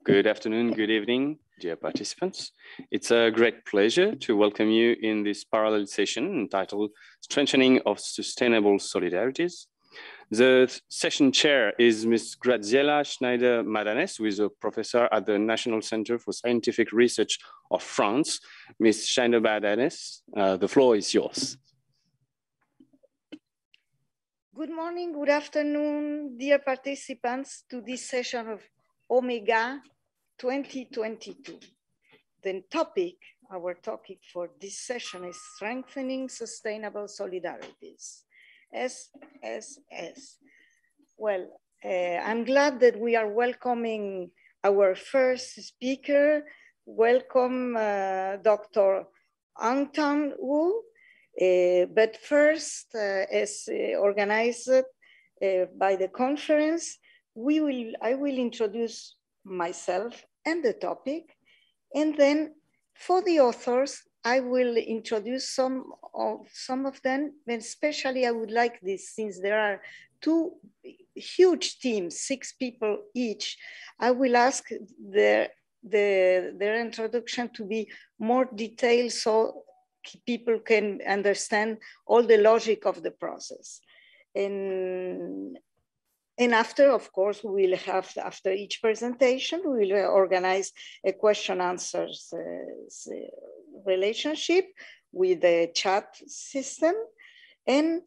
Good afternoon, good evening, dear participants. It's a great pleasure to welcome you in this parallel session entitled Strengthening of Sustainable Solidarities. The session chair is Ms. Graziella Schneider-Madanes, who is a professor at the National Center for Scientific Research of France. Ms. Schneider-Madanes, the floor is yours. Good morning, good afternoon, dear participants, to this session of EauMega 2022. The topic, our topic for this session is Strengthening Sustainable Solidarities, SSS. Well, I'm glad that we are welcoming our first speaker. Welcome, Dr. Angtan Wu. But first, as organized by the conference, I will introduce myself and the topic, and then for the authors, I will introduce some of them, and especially I would like this, since there are two huge teams, 6 people each, I will ask their introduction to be more detailed so people can understand all the logic of the process. And after, of course, we'll have, after each presentation, we'll organize a question-answers relationship with the chat system. And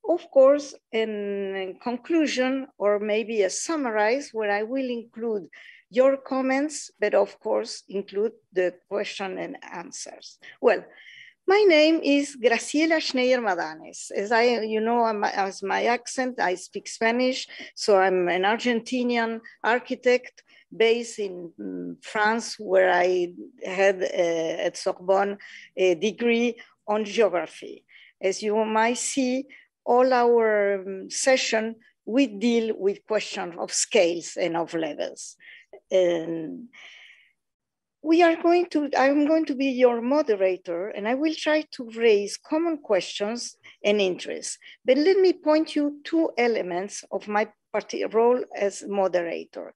of course, in conclusion, or maybe a summarize, where I will include your comments, but of course, include the question and answers. Well, my name is Graciella Schneider-Madanes. As my accent, I speak Spanish. So I'm an Argentinian architect based in France, where I had at Sorbonne a degree on geography. As you might see, all our session, we deal with questions of scales and of levels. And I'm going to be your moderator, and I will try to raise common questions and interests. But let me point you 2 elements of my role as moderator.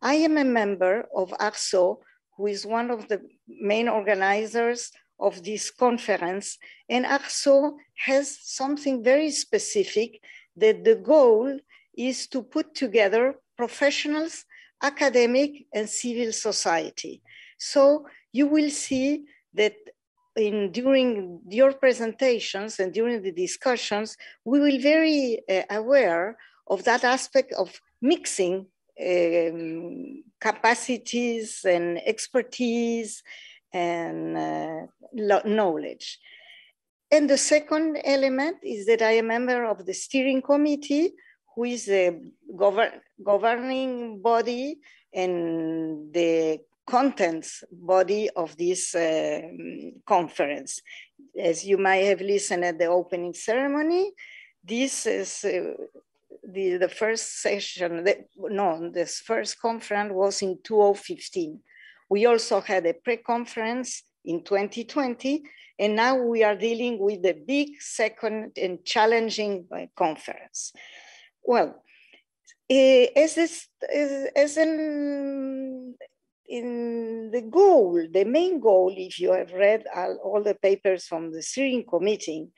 I am a member of ARCEAU, who is one of the main organizers of this conference, and ARCEAU has something very specific, that the goal is to put together professionals, academic, and civil society. So you will see that during your presentations and during the discussions, we will be very aware of that aspect of mixing capacities and expertise and knowledge. And the second element is that I am a member of the steering committee, who is a governing body and the contents body of this conference. As you might have listened at the opening ceremony, this is the first session, this first conference was in 2015. We also had a pre-conference in 2020, and now we are dealing with the big second and challenging conference. Well, in the main goal, if you have read all the papers from the steering committee,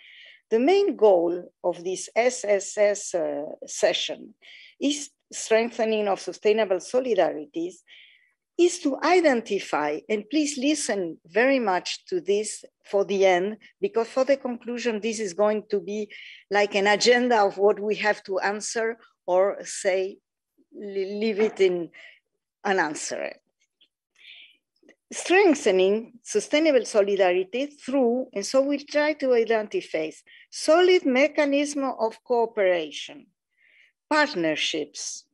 the main goal of this SSS session is strengthening of sustainable solidarities, is to identify, and please listen very much to this for the end, because for the conclusion, this is going to be like an agenda of what we have to answer or say, leave it in unanswered. Strengthening sustainable solidarity through, and so we try to identify solid mechanism of cooperation, partnerships,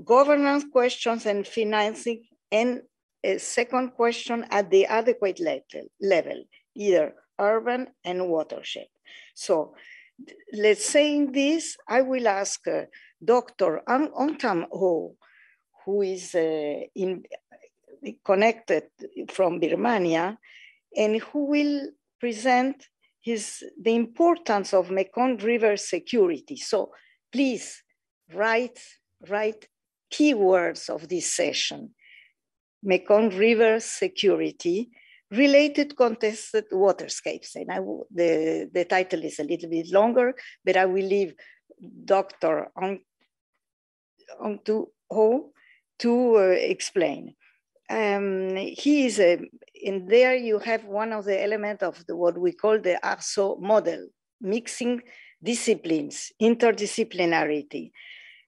governance questions and financing, and a second question at the adequate level, either urban and watershed. So let's say in this, I will ask Dr. Angtan Wu, who is connected from Birmania, and who will present the importance of Mekong River security. So please write keywords of this session. Mekong River Security, Related Contested Waterscapes. And the title is a little bit longer, but I will leave Dr. Ongtu Ho to explain. He is in there you have one of the elements of what we call the ARCEAU model, mixing disciplines, interdisciplinarity.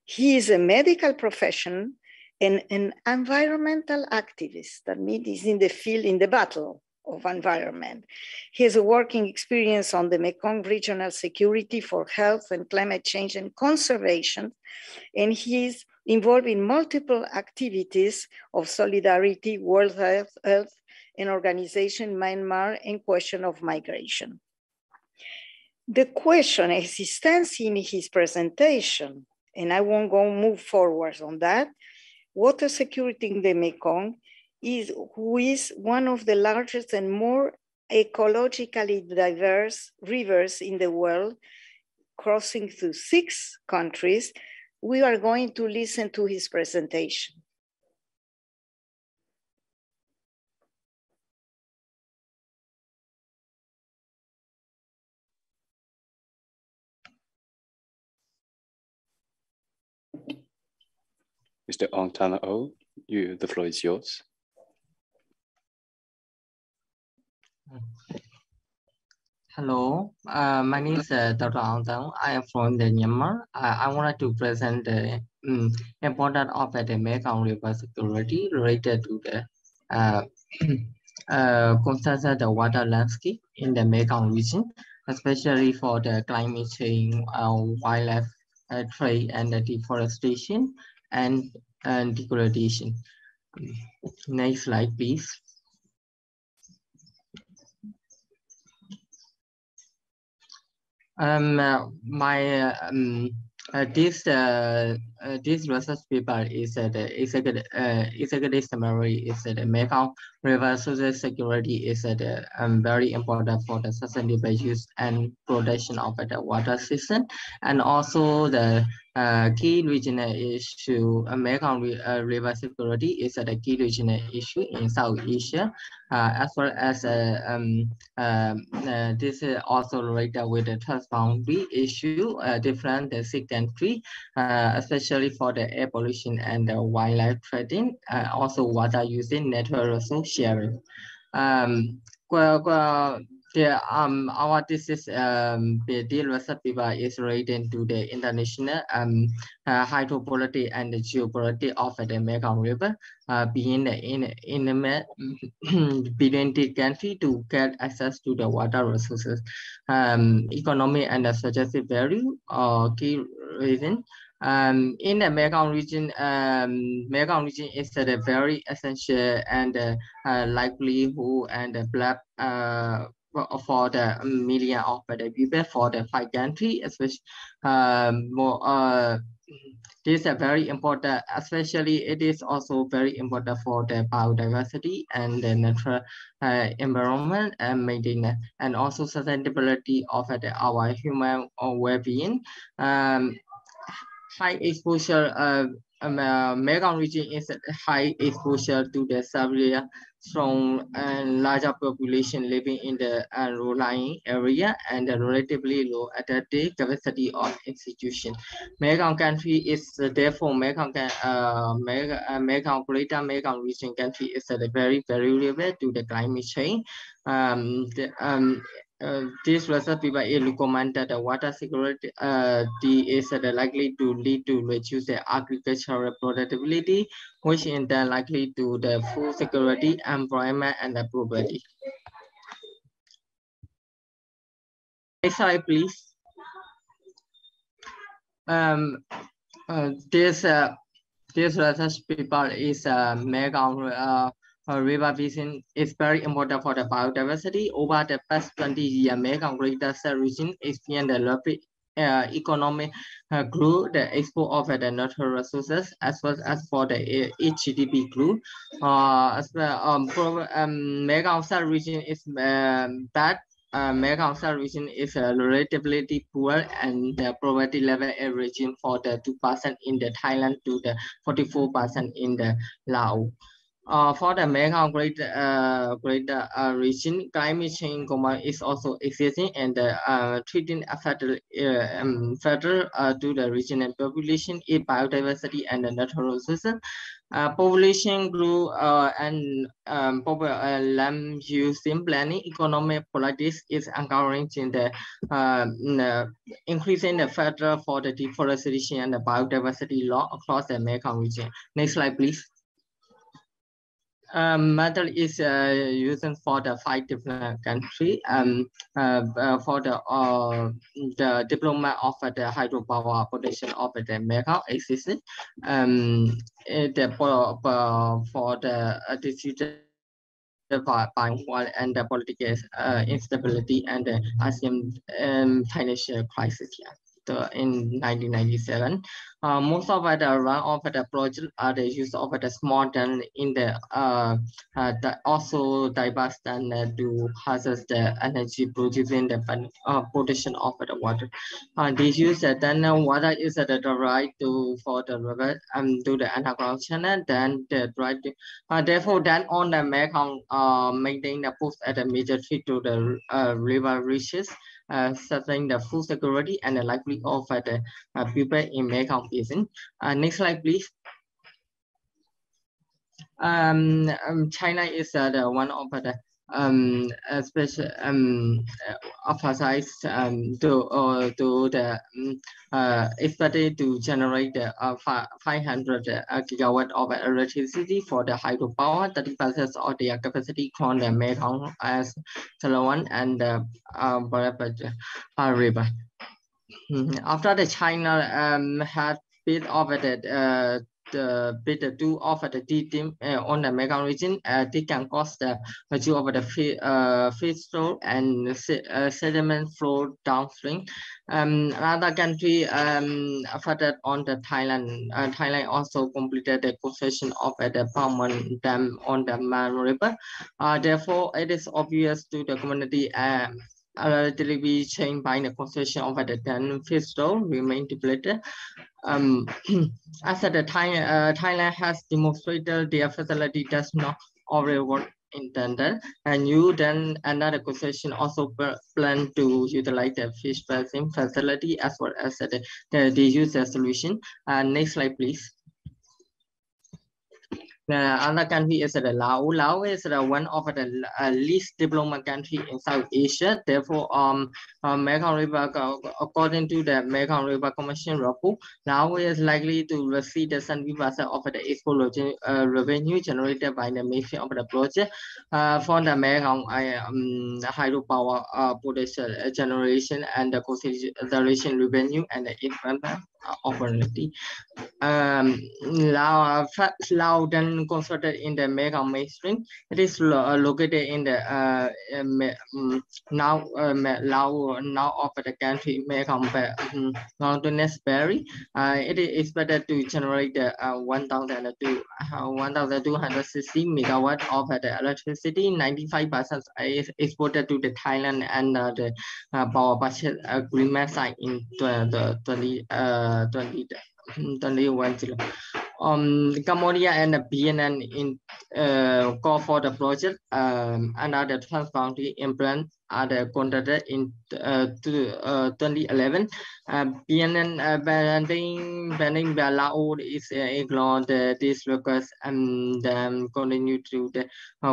He is a medical profession and an environmental activist. That means he's in the field, in the battle of environment. He has a working experience on the Mekong regional security for health and climate change and conservation. And he is involved in multiple activities of solidarity, World Health and Organization, Myanmar, and question of migration. The question as he stands in his presentation, and I won't move forward on that, water security in the Mekong is one of the largest and more ecologically diverse rivers in the world, crossing through 6 countries. We are going to listen to his presentation. Mr. Ong Tan O, the floor is yours. Hello, my name is Dr. Ong Tan. I am from the Myanmar. I wanted to present the importance of the Mekong River security related to the conservation the water landscape in the Mekong region, especially for the climate change, wildlife trade, and the deforestation and degradation. Next slide, please. This research paper is the executive summary is the Mekong River social security is very important for the sustainable use and protection of the water system, and also the key regional issue. Mekong River security is a key regional issue in South Asia, as well as this is also related with the transboundary issue, different the 6 countries, especially for the air pollution and the wildlife trading, also water using, natural resource sharing. Our thesis the research paper is related to the international hydropolitics and the geopolitics of the Mekong River, being between the country to get access to the water resources, economic and the strategic value, key reason. In the Mekong region is a very essential and livelihood and black for the million of the people for the 5 countries, especially this is very important, especially it is also very important for the biodiversity and the natural environment and maintenance, and also sustainability of our human well-being. High exposure Mekong region is high exposure to the severe strong and larger population living in the low-lying area and the relatively low adaptive capacity of institution. Mekong country is therefore Greater Mekong region country is very vulnerable to the climate change. This research paper recommends that the water security is likely to lead to reduce the agricultural productivity, which in turn likely to the food security, employment, and the poverty. Next slide, please. This research paper is Mekong River Basin is very important for the biodiversity. Over the past 20 years, Mekong Greater region experienced the rapid economic growth, the export of the natural resources, as well as for the GDP growth. As well, Mekong region is bad. Mekong region is relatively poor, and the poverty level averaging for the 2% in the Thailand to the 44% in the Laos. For the Mekong Greater region, climate change is also existing and treating fatal to the regional population, biodiversity, and the natural resources. Population grew and land use in planning, economic politics is encouraging the increasing the factor for the deforestation and the biodiversity law across the Mekong region. Next slide, please. Metal is used for the 5 different countries. For the deployment of the hydropower production of the Mekong existed. For the distributed by war and the political instability and the ASEAN financial crisis. Yeah. In 1997, most of the run of the project are the use of the small dam in the also diverse than to harness the energy producing the production of the water. This use then water is the right to for the river to the underground channel. Then the right. Therefore, then on the Mekong maintain the post at a major threat to the river reaches. Sustaining the food security and the livelihood of the people in Mekong Basin. Next slide, please. China is the one of the special emphasize to the expected to generate 500 gigawatt of electricity for the hydropower. 30% of the capacity from the Mekong as Salawan and the river. After the China had bit of the bit two of the team on the Mekong region, they can cause the two of the fish flow and sediment flow downstream. Another country further on the Thailand. Thailand also completed the concession of the Palman Dam on the Man River. Therefore, it is obvious to the community relatively changed by the concession of the dam fish flow remain depleted. As at the time, Thailand has demonstrated their facility does not already work intended, and you then another concession also plan to utilize the fish processing facility as well as the user solution. Next slide, please. The other country is the Laos. Laos is one of the least developed country in South Asia. Therefore, Mekong River, according to the Mekong River Commission report, Laos is likely to receive the 70% of the export revenue generated by the making of the project for the Mekong hydropower production generation and the consideration revenue and the investment opportunity. Laos then constructed in the Mekong mainstream. It is located in the now of the country Mekong mountainous berry. It is expected to generate 1,260 megawatt of the electricity. 95% is exported to the Thailand and the power budget agreement signed in 2021. Cambodia and BNN in call for the project another transboundary implant are the contracted in 2011. BNN banning Laos is ignored this request and then continue to the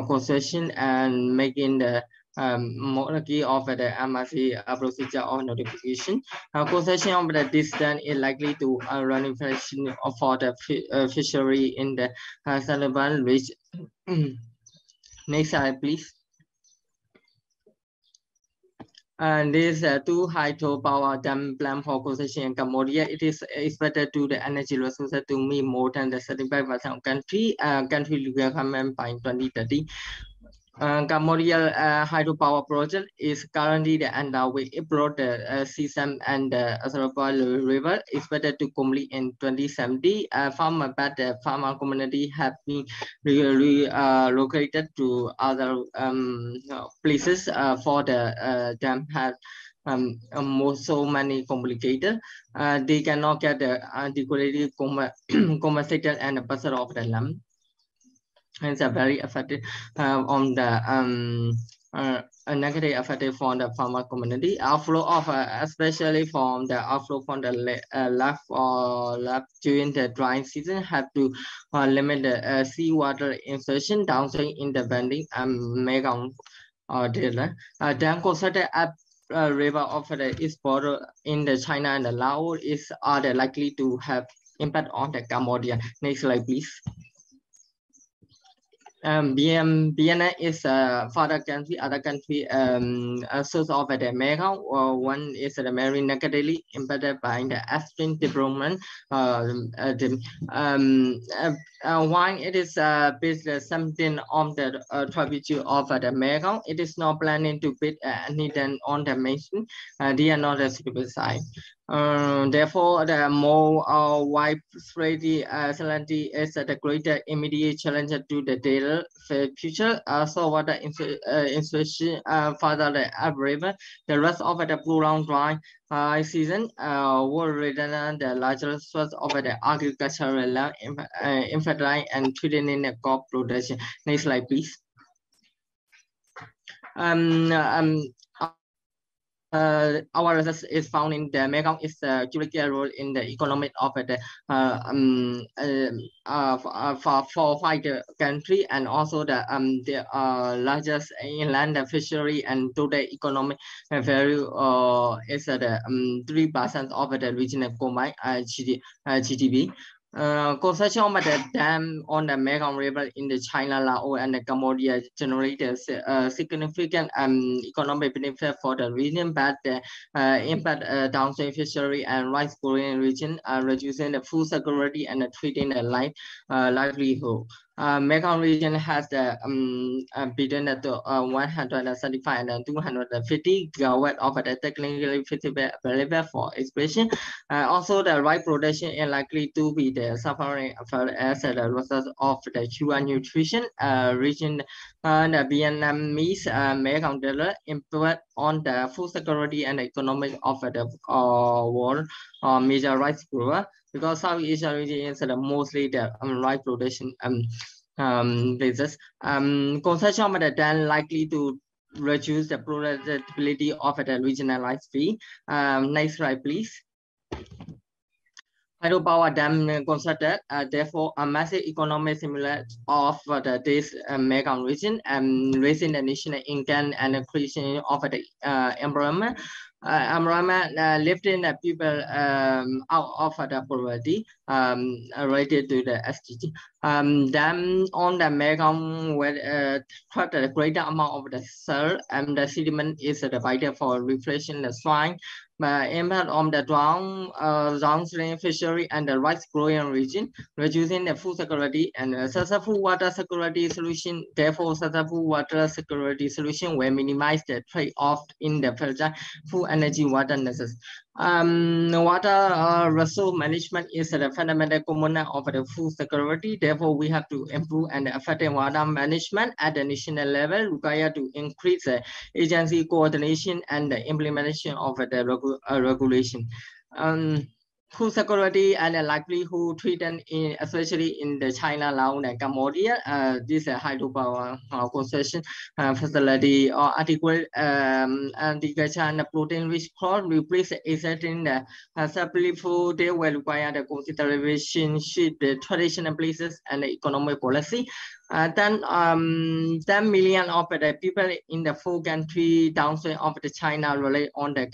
concession and making the monarchy of the MRC procedure of notification. Concession of the distance is likely to run inflation for the fishery in the Sullivan region. Next slide, please. And this two hydropower dam plan for concession in Cambodia. It is expected to the energy resources to meet more than the 35% of country requirement by 2030. Cambodia hydropower project is currently underway. It brought the SIAAP and the ARCEAU River expected to complete in 2070. The farmer community have been relocated to other places for the dam has so many complicated. They cannot get the adequately compensated and the percent of the land. It's a very effective on the a negative effective for the farmer community. Outflow of especially from the outflow from the left during the dry season have to limit the seawater insertion downstream in the bending Mekong River. Dam considered at river of the east border in the China and the Laos are likely to have impact on the Cambodia. Next slide, please. Vienna is further country, other country a source of the Mekong. One is the marine negatively impacted by the upstream development. While it is based something on the tributary of the Mekong, it is not planning to build any dam on the mainstream. They are not a suitable site. Therefore, the more widespread salinity is the greater immediate challenge to the daily future. So, water insertion further the river, the rest of the prolonged dry season will return the larger source of the agricultural land, infertile and threatening the crop production. Next slide, please. Our research is found in the Mekong is a critical role in the economic of the for 5 country and also the largest inland fishery and today economic value is the 3% of the regional combined GDP. Construction of the dam on the Mekong River in the China, Laos, and the Cambodia generated significant economic benefit for the region, but impact downstream fishery and rice growing region, reducing the food security and treating the livelihood. Mekong region has the between 135 and 250 GW of the technically feasible available for exploration. Also, the rice production is likely to be the suffering as a result of the poor nutrition region. The Vietnamese Mekong Delta impact on the food security and economic of the world major rice grower, because Southeast region is mostly the rice production basis. Concession of the dam likely to reduce the profitability of the regional rice fee. Next slide, please. Hydropower dam considered, therefore, a massive economic stimulus of this Mekong region and raising the national income and increasing of the environment. Lifting the people out of the poverty related to the SDG. Dam on the Mekong will trap the greater amount of the soil and the sediment is vital for refreshing the swine. Impact on the downstream fishery and the rice growing region, reducing the food security and successful water security solution. Therefore, successful water security solution will minimize the trade-off in the fragile food energy water necessity. Water resource management is the fundamental component of the food security. Therefore, we have to improve and effective water management at the national level, required to increase the agency coordination and the implementation of the regulation. Food security and the livelihood threatened especially in the China, Laos, and Cambodia. This hydropower concession facility or adequate agriculture and protein-rich crop replace existing supply food. They will require the consideration with the traditional places and the economic policy. 10 million of the people in the 4 countries downstream of the China rely on the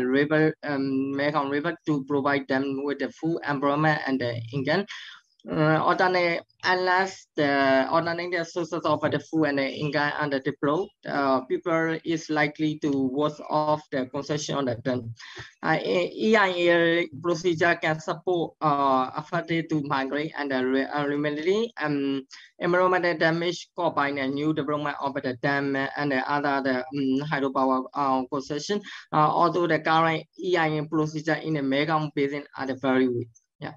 river, Mekong River, to provide them with the food, environment, and the income. Unless the alternative sources of the food and the income are developed, people is likely to worse off the concession on the dam. EIA procedure can support affected to migrate and remedy environmental damage caused by the new development of the dam and the other hydropower concession. Although the current EIA procedure in the Mekong Basin are very weak. Yeah.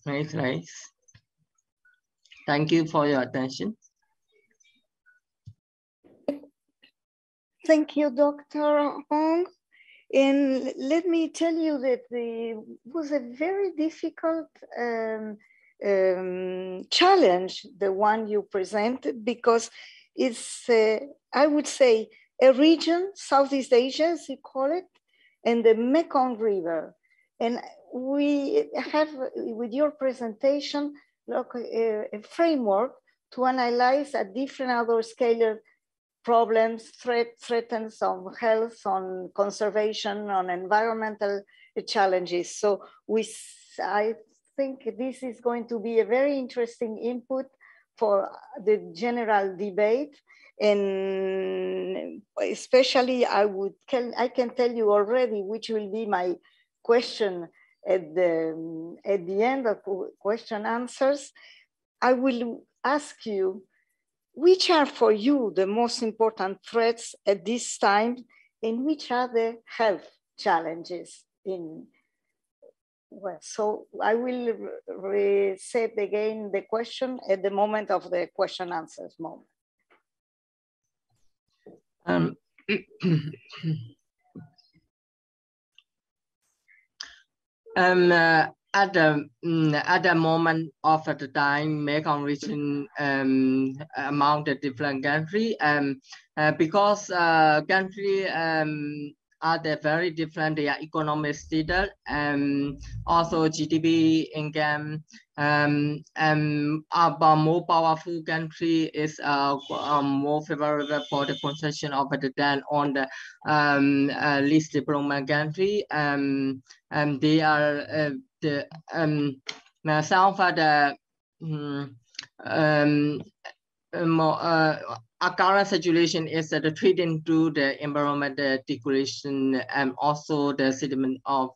Nice. Thank you for your attention. Thank you, Dr. Hong. And let me tell you that it was a very difficult challenge, the one you present, because it's, I would say, a region, Southeast Asia, as you call it, and the Mekong River. And we have, with your presentation, a framework to analyze at different other scalar problems, threats on health, on conservation, on environmental challenges. So I think this is going to be a very interesting input for the general debate. And especially I can tell you already which will be my question at the end of question answers. I will ask you, which are for you the most important threats at this time, and which are the health challenges in, well, so I will reset again the question at the moment of the question answers moment. At the moment of the time, Mekong region among the different country, because country are they very different. They are economic status, also GDP, income, a more powerful country is more favorable for the concession of it than on the least developed country. They are some of the our current situation is that the treating to the environment degradation and also the sediment of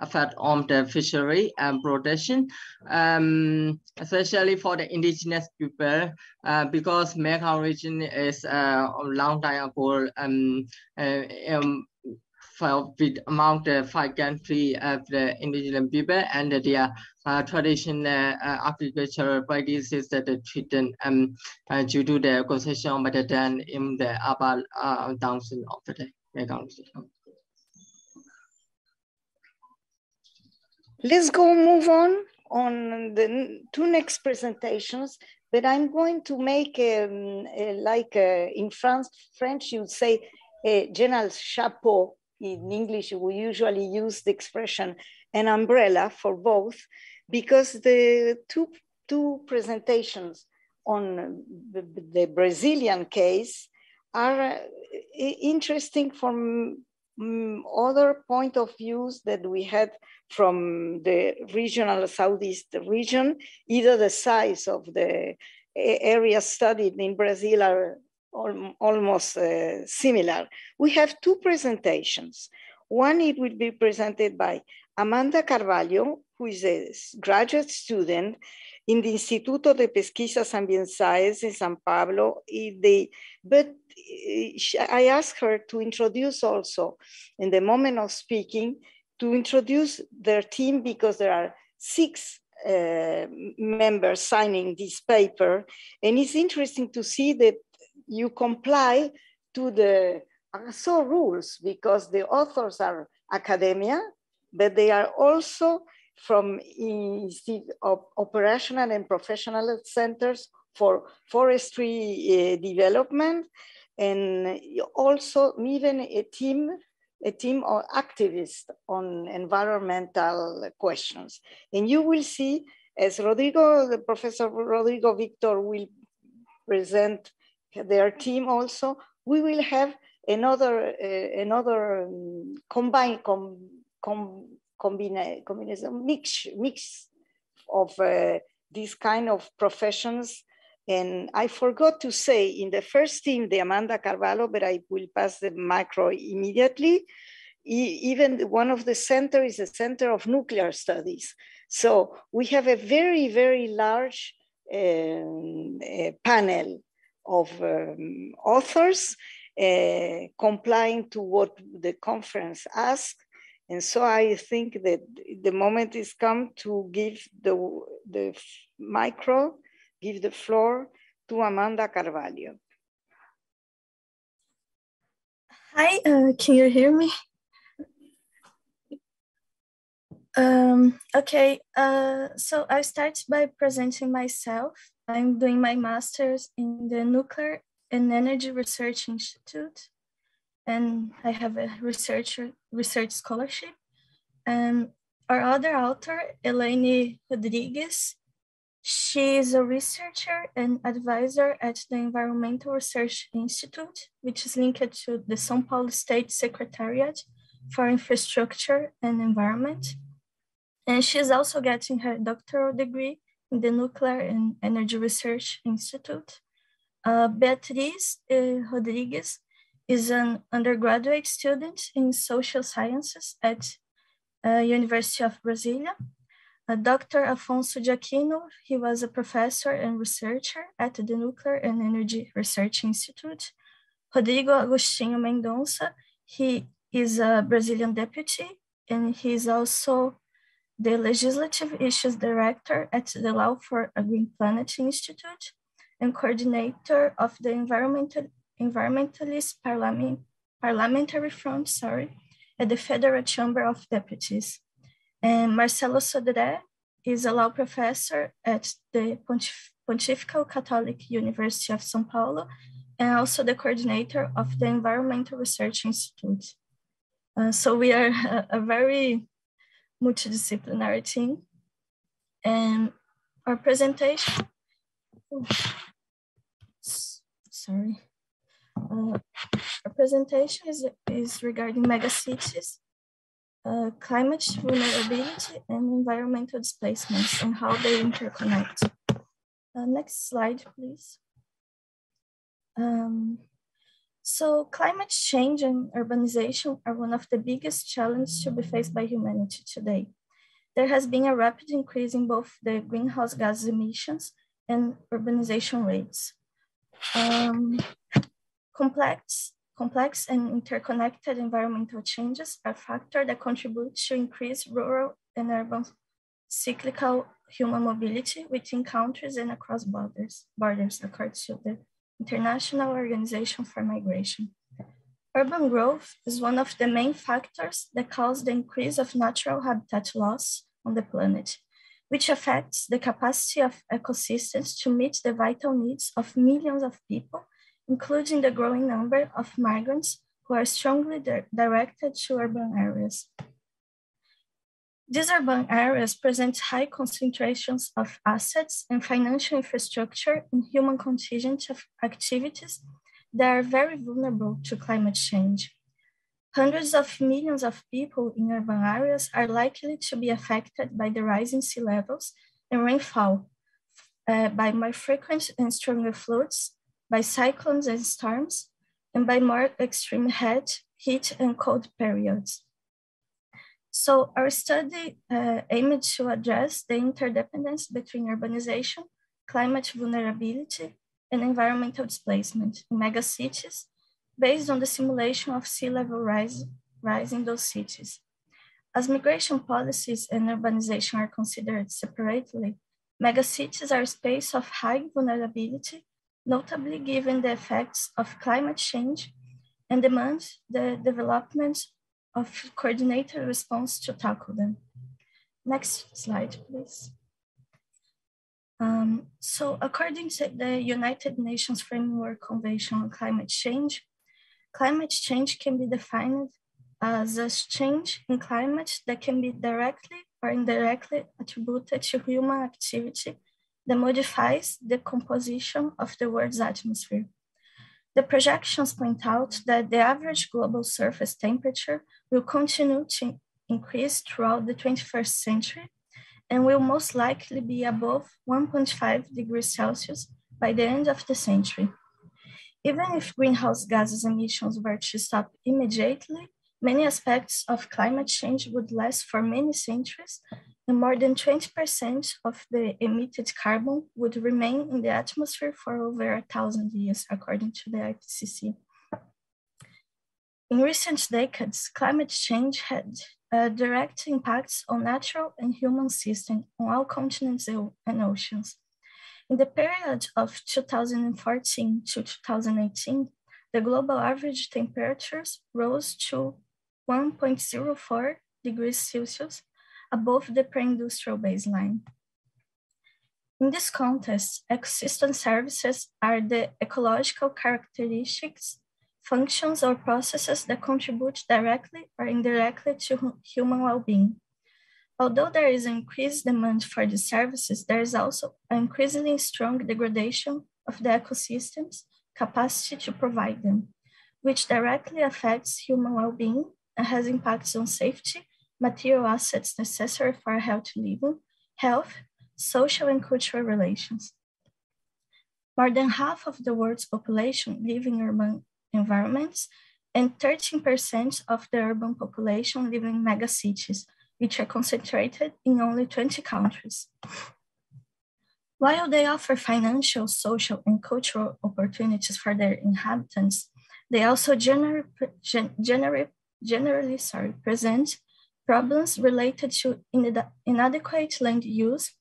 effect on the fishery and protection, especially for the indigenous people, because Mekong region is a long time ago with among the 5 countries of the indigenous people, and their traditional agricultural practices that are treated due to the concession better than in the upper downstream of the Mekong region. Let's go move on the 2 next presentations, but I'm going to make in French you'd say a general chapeau. In English, we usually use the expression an umbrella for both, because the two presentations on the Brazilian case are interesting from other point of views that we had from the regional Southeast region. Either the size of the area studied in Brazil are almost similar. We have 2 presentations. One, it will be presented by Amanda Carvalho, who is a graduate student in the Instituto de Pesquisas Ambientales in São Paulo. But I asked her to introduce also, in the moment of speaking, to introduce their team, because there are 6 members signing this paper. And it's interesting to see that you comply to the ARCEAU rules, because the authors are academia, but they are also from operational and professional centers for forestry development, and also even a team of activists on environmental questions. And you will see, as Professor Rodrigo Victor will present their team also, we will have another combination mix of these kind of professions. And I forgot to say, in the first team, the Amanda Carvalho, but I will pass the micro immediately. Even one of the centers is a center of nuclear studies. So we have a very, very large panel of authors complying to what the conference asked. And so I think that the moment is come to give the micro, give the floor to Amanda Carvalho. Hi, can you hear me? Okay, so I start by presenting myself. I'm doing my master's in the Nuclear and Energy Research Institute, and I have a research scholarship. And our other author, Elaine Rodriguez, she is a researcher and advisor at the Environmental Research Institute, which is linked to the São Paulo State Secretariat for Infrastructure and Environment. And she's also getting her doctoral degree in the Nuclear and Energy Research Institute. Beatriz Rodriguez is an undergraduate student in social sciences at University of Brasilia. Dr. Afonso de Aquino, he was a professor and researcher at the Nuclear and Energy Research Institute. Rodrigo Agostinho Mendonça, he is a Brazilian deputy, and he is also the Legislative Issues Director at the Law for a Green Planet Institute and coordinator of the Environmentalist Parliamentary Front, at the Federal Chamber of Deputies. And Marcelo Sodré is a law professor at the Pontifical Catholic University of São Paulo and also the coordinator of the Environmental Research Institute. So we are a very multidisciplinary team. And our presentation, our presentation is regarding megacities, climate vulnerability, and environmental displacements and how they interconnect. Next slide, please. So climate change and urbanization are one of the biggest challenges to be faced by humanity today. There has been a rapid increase in both the greenhouse gas emissions and urbanization rates. Complex and interconnected environmental changes are factors that contribute to increase rural and urban cyclical human mobility within countries and across borders according to the International Organization for Migration. Urban growth is one of the main factors that cause the increase of natural habitat loss on the planet, which affects the capacity of ecosystems to meet the vital needs of millions of people, including the growing number of migrants who are strongly directed to urban areas. These urban areas present high concentrations of assets and financial infrastructure and human contingent of activities that are very vulnerable to climate change. Hundreds of millions of people in urban areas are likely to be affected by the rising sea levels and rainfall, by more frequent and stronger floods, by cyclones and storms, and by more extreme heat and cold periods. So our study aimed to address the interdependence between urbanization, climate vulnerability, and environmental displacement in megacities based on the simulation of sea level rise in those cities. As migration policies and urbanization are considered separately, megacities are a space of high vulnerability, notably given the effects of climate change, and demand the development of coordinated response to tackle them. Next slide, please. So according to the United Nations Framework Convention on Climate Change can be defined as a change in climate that can be directly or indirectly attributed to human activity that modifies the composition of the world's atmosphere. The projections point out that the average global surface temperature will continue to increase throughout the 21st century and will most likely be above 1.5 degrees Celsius by the end of the century. Even if greenhouse gases emissions were to stop immediately, many aspects of climate change would last for many centuries, and more than 20% of the emitted carbon would remain in the atmosphere for over 1,000 years, according to the IPCC. In recent decades, climate change had direct impacts on natural and human systems on all continents and oceans. In the period of 2014 to 2018, the global average temperatures rose to 1.04 degrees Celsius, above the pre-industrial baseline. In this context, ecosystem services are the ecological characteristics, functions, or processes that contribute directly or indirectly to human well-being. Although there is an increased demand for these services, there is also an increasingly strong degradation of the ecosystem's capacity to provide them, which directly affects human well-being and has impacts on safety, material assets necessary for a healthy living, health, social and cultural relations. More than half of the world's population live in urban environments, and 13% of the urban population live in megacities, which are concentrated in only 20 countries. While they offer financial, social, and cultural opportunities for their inhabitants, they also generally present problems related to inadequate land use,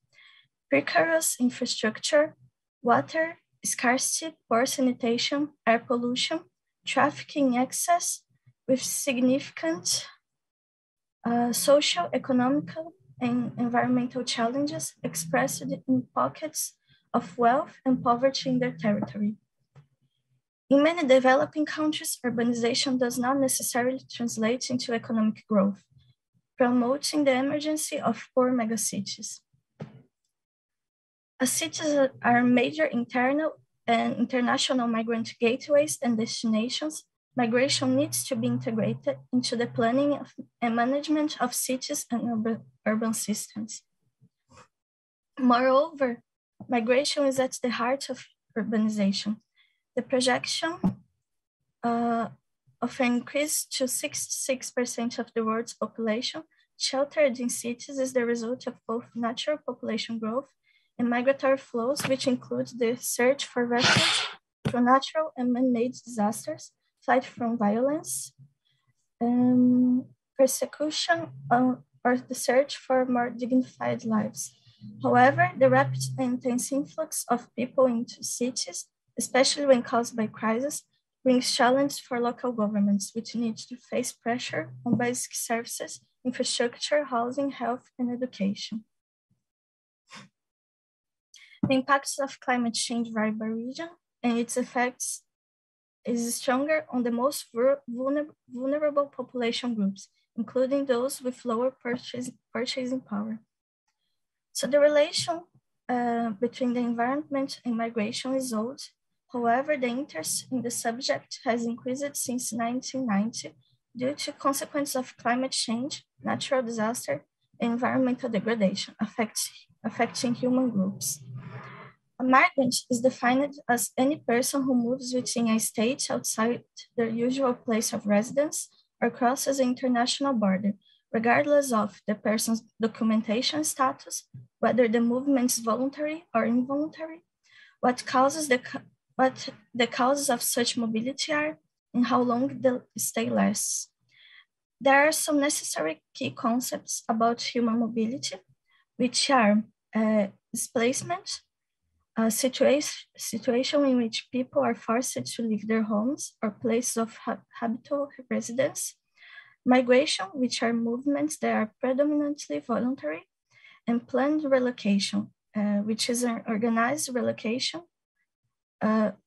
precarious infrastructure, water scarcity, poor sanitation, air pollution, trafficking excess, with significant social, economical, and environmental challenges expressed in pockets of wealth and poverty in their territory. In many developing countries, urbanization does not necessarily translate into economic growth, promoting the emergence of poor megacities. As cities are major internal and international migrant gateways and destinations, migration needs to be integrated into the planning and management of cities and urban systems. Moreover, migration is at the heart of urbanization. The projection of an increase to 66% of the world's population sheltered in cities is the result of both natural population growth and migratory flows, which include the search for refuge from natural and man-made disasters, flight from violence, persecution, or the search for more dignified lives. However, the rapid and intense influx of people into cities, especially when caused by crisis, brings challenges for local governments, which need to face pressure on basic services, infrastructure, housing, health, and education. The impacts of climate change vary by region, and its effects is stronger on the most vulnerable population groups, including those with lower purchasing power. So the relation between the environment and migration is old. However, the interest in the subject has increased since 1990 due to consequences of climate change, natural disaster, and environmental degradation affecting human groups. A migrant is defined as any person who moves within a state outside their usual place of residence or crosses an international border, regardless of the person's documentation status, whether the movement is voluntary or involuntary, what the causes of such mobility are, and how long the stay lasts. There are some necessary key concepts about human mobility, which are displacement, a situation in which people are forced to leave their homes or places of habitual residence, migration, which are movements that are predominantly voluntary, and planned relocation, which is an organized relocation,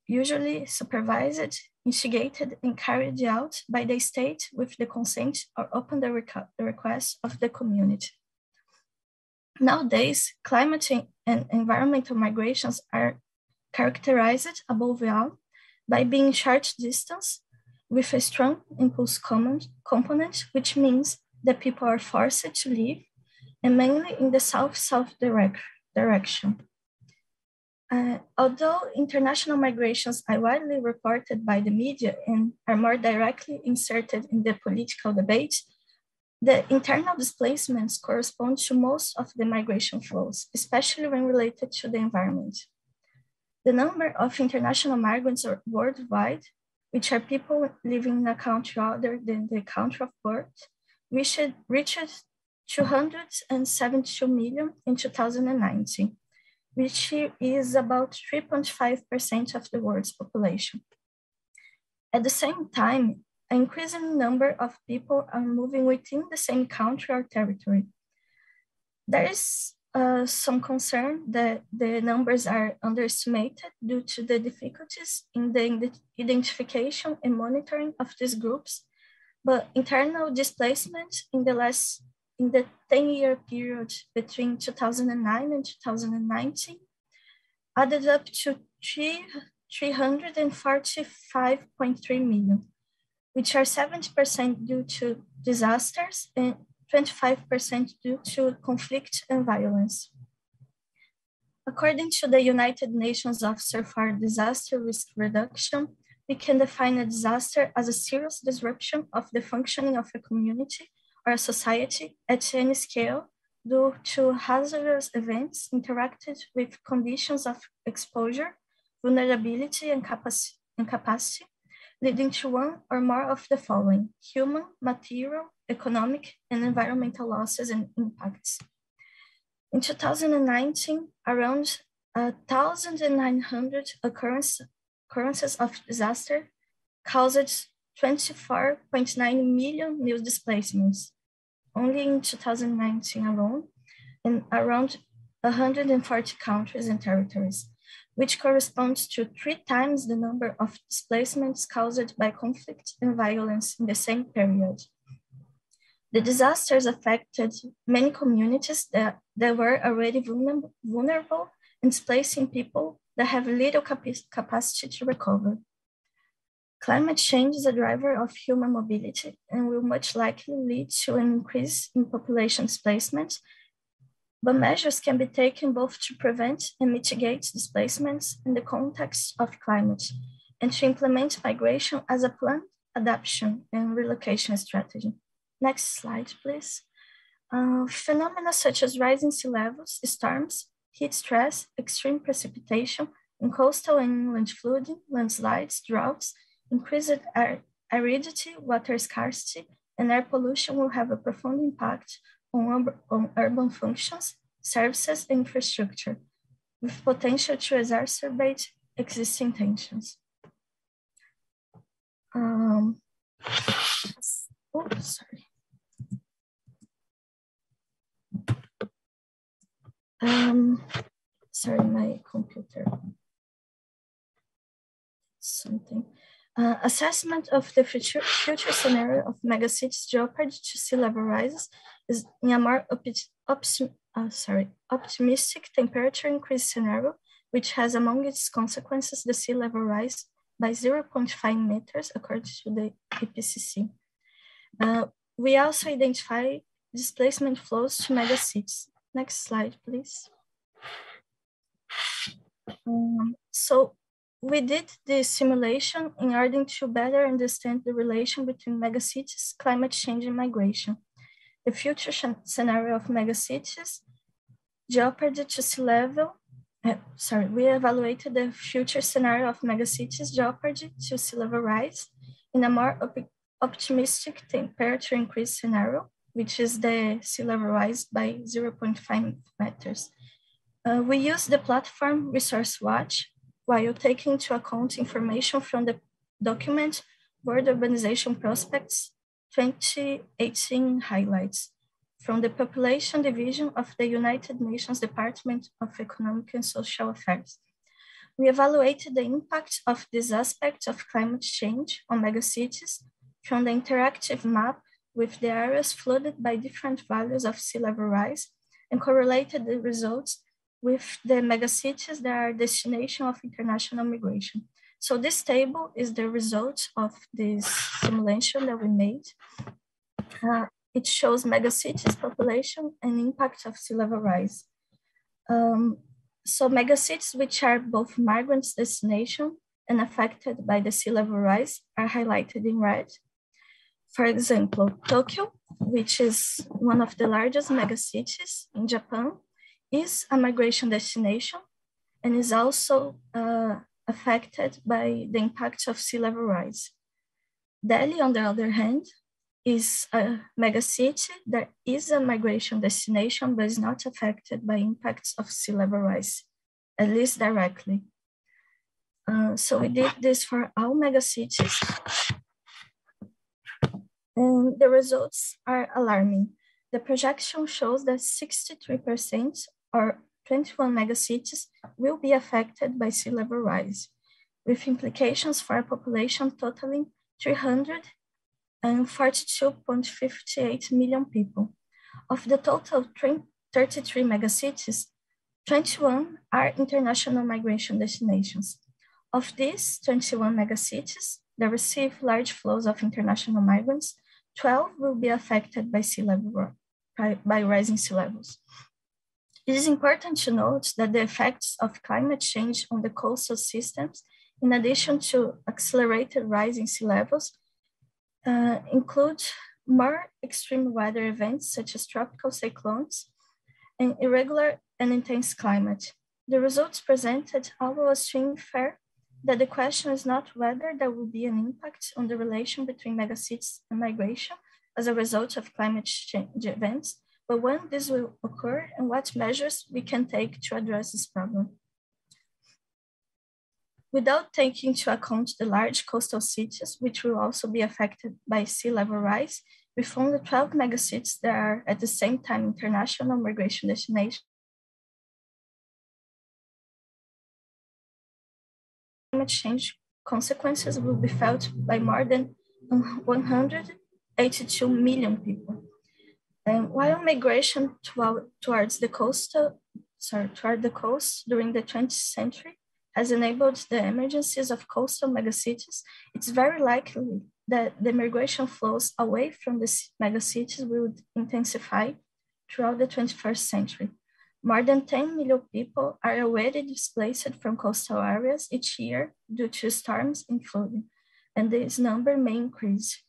usually supervised, instigated, and carried out by the state with the consent or upon the request of the community. Nowadays, climate and environmental migrations are characterized above all by being short distance with a strong impulse component, which means that people are forced to leave, and mainly in the south-south direction. Although international migrations are widely reported by the media and are more directly inserted in the political debate, the internal displacements correspond to most of the migration flows, especially when related to the environment. The number of international migrants worldwide, which are people living in a country other than the country of birth, reached 272 million in 2019, which is about 3.5% of the world's population. At the same time, an increasing number of people are moving within the same country or territory. There is some concern that the numbers are underestimated due to the difficulties in the identification and monitoring of these groups, but internal displacement in the 10-year period between 2009 and 2019 added up to 345.3 million, which are 70% due to disasters and 25% due to conflict and violence. According to the United Nations Office for Disaster Risk Reduction, we can define a disaster as a serious disruption of the functioning of a community or a society at any scale due to hazardous events interacted with conditions of exposure, vulnerability, and capacity, leading to one or more of the following: human, material, economic, and environmental losses and impacts. In 2019, around 1,900 occurrences of disaster caused 24.9 million new displacements, only in 2019 alone, in around 140 countries and territories, which corresponds to 3 times the number of displacements caused by conflict and violence in the same period. The disasters affected many communities that were already vulnerable and displacing people that have little capacity to recover. Climate change is a driver of human mobility and will much likely lead to an increase in population displacement, but measures can be taken both to prevent and mitigate displacements in the context of climate and to implement migration as a planned adaptation and relocation strategy. Next slide, please. Phenomena such as rising sea levels, storms, heat stress, extreme precipitation, and coastal and inland flooding, landslides, droughts, increased aridity, water scarcity, and air pollution will have a profound impact on urban functions, services, and infrastructure, with potential to exacerbate existing tensions. Sorry, my computer. Assessment of the future scenario of megacities jeopardy to sea level rise is in a more optimistic temperature increase scenario, which has among its consequences the sea level rise by 0.5 meters according to the IPCC. We also identify displacement flows to megacities. Next slide, please. So we did this simulation in order to better understand the relation between megacities, climate change, and migration. The future scenario of megacities jeopardy to sea level, we evaluated the future scenario of megacities jeopardy to sea level rise in a more optimistic temperature increase scenario, which is the sea level rise by 0.5 meters. We use the platform Resource Watch while taking into account information from the document World Urbanization Prospects 2018 highlights from the Population Division of the United Nations Department of Economic and Social Affairs. We evaluated the impact of this aspect of climate change on megacities from the interactive map with the areas flooded by different values of sea level rise and correlated the results with the megacities that are destination of international migration. So this table is the result of this simulation that we made. It shows megacities population and impact of sea level rise. So megacities which are both migrants destination and affected by the sea level rise are highlighted in red. For example, Tokyo, which is one of the largest megacities in Japan, is a migration destination and is also affected by the impact of sea level rise. Delhi, on the other hand, is a megacity that is a migration destination but is not affected by impacts of sea level rise, at least directly. So we did this for all megacities, and the results are alarming. The projection shows that 63% or 21 megacities will be affected by sea level rise, with implications for a population totaling 342.58 million people. Of the total 33 megacities, 21 are international migration destinations. Of these 21 megacities that receive large flows of international migrants, 12 will be affected by rising sea levels. It is important to note that the effects of climate change on the coastal systems, in addition to accelerated rising sea levels, include more extreme weather events such as tropical cyclones and irregular and intense climate. The results presented allow us to infer that the question is not whether there will be an impact on the relation between megacities and migration as a result of climate change events, but when this will occur and what measures we can take to address this problem. Without taking into account the large coastal cities, which will also be affected by sea level rise, with only 12 megacities that are at the same time international migration destinations, climate change consequences will be felt by more than 182 million people. And while migration towards the coast during the 20th century has enabled the emergencies of coastal megacities, it's very likely that the migration flows away from the megacities will intensify throughout the 21st century. More than 10 million people are already displaced from coastal areas each year due to storms and flooding, and this number may increase.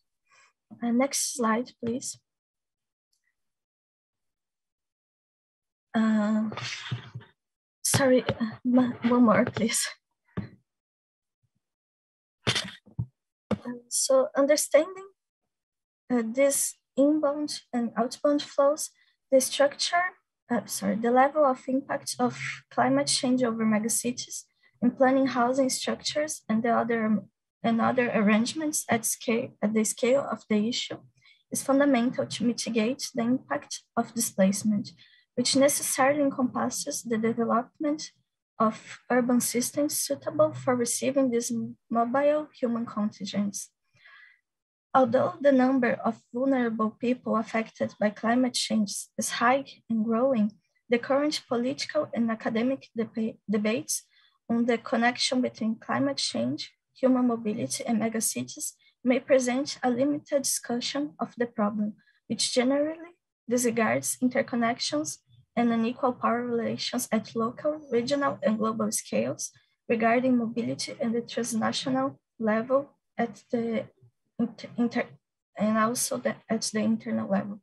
Next slide, please. Sorry, one more, please. So understanding these inbound and outbound flows, the level of impact of climate change over megacities and planning housing structures and the other arrangements at the scale of the issue is fundamental to mitigate the impact of displacement, which necessarily encompasses the development of urban systems suitable for receiving these mobile human contingents. Although the number of vulnerable people affected by climate change is high and growing, the current political and academic debates on the connection between climate change, human mobility, and megacities may present a limited discussion of the problem, which generally disregards interconnections and unequal power relations at local, regional, and global scales regarding mobility and the transnational level at the at the internal level.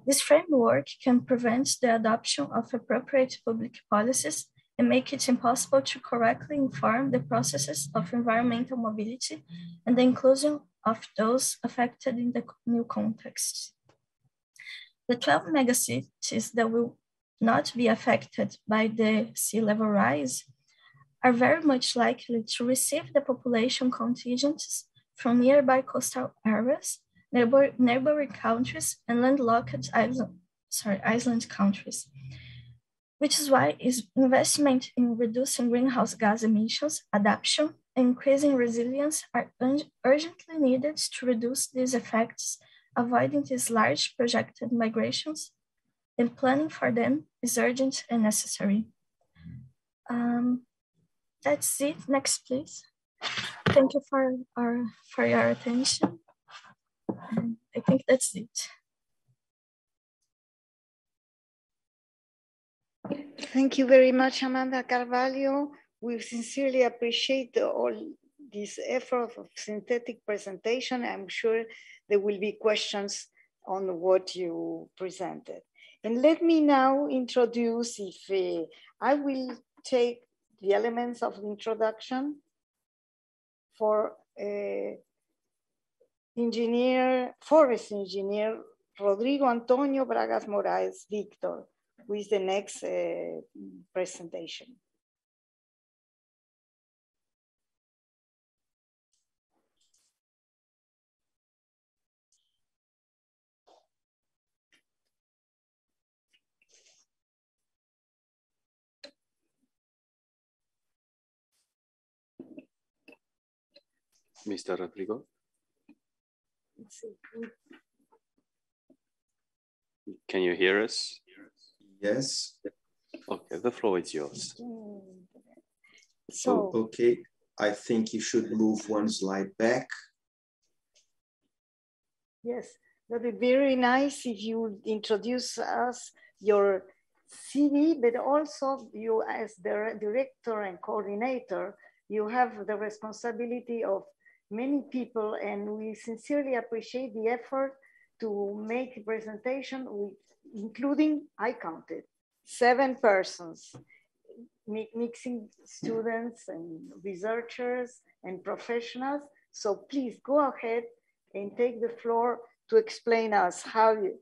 This framework can prevent the adoption of appropriate public policies and make it impossible to correctly inform the processes of environmental mobility and the inclusion of those affected in the new context. The 12 megacities that will not be affected by the sea level rise are very much likely to receive the population contingents from nearby coastal areas, neighboring countries, and landlocked island countries, which is why investment in reducing greenhouse gas emissions, adaptation, and increasing resilience are urgently needed to reduce these effects, avoiding these large projected migrations, and planning for them is urgent and necessary. That's it. Next, please. Thank you for your attention. I think that's it. Thank you very much, Amanda Carvalho. We sincerely appreciate all this effort of synthetic presentation. I'm sure there will be questions on what you presented. And let me now introduce, I will take the elements of the introduction for forest engineer Rodrigo Antonio Bragas Moraes Victor, who is the next presentation. Mr. Rodrigo? Can you hear us? Yes. Okay, the floor is yours. So, okay, I think you should move one slide back. Yes, that would be very nice if you would introduce us your CV, but also you as the director and coordinator, you have the responsibility of many people, and we sincerely appreciate the effort to make a presentation with, including, I counted, 7 persons, mixing students and researchers and professionals. So please go ahead and take the floor to explain us how you,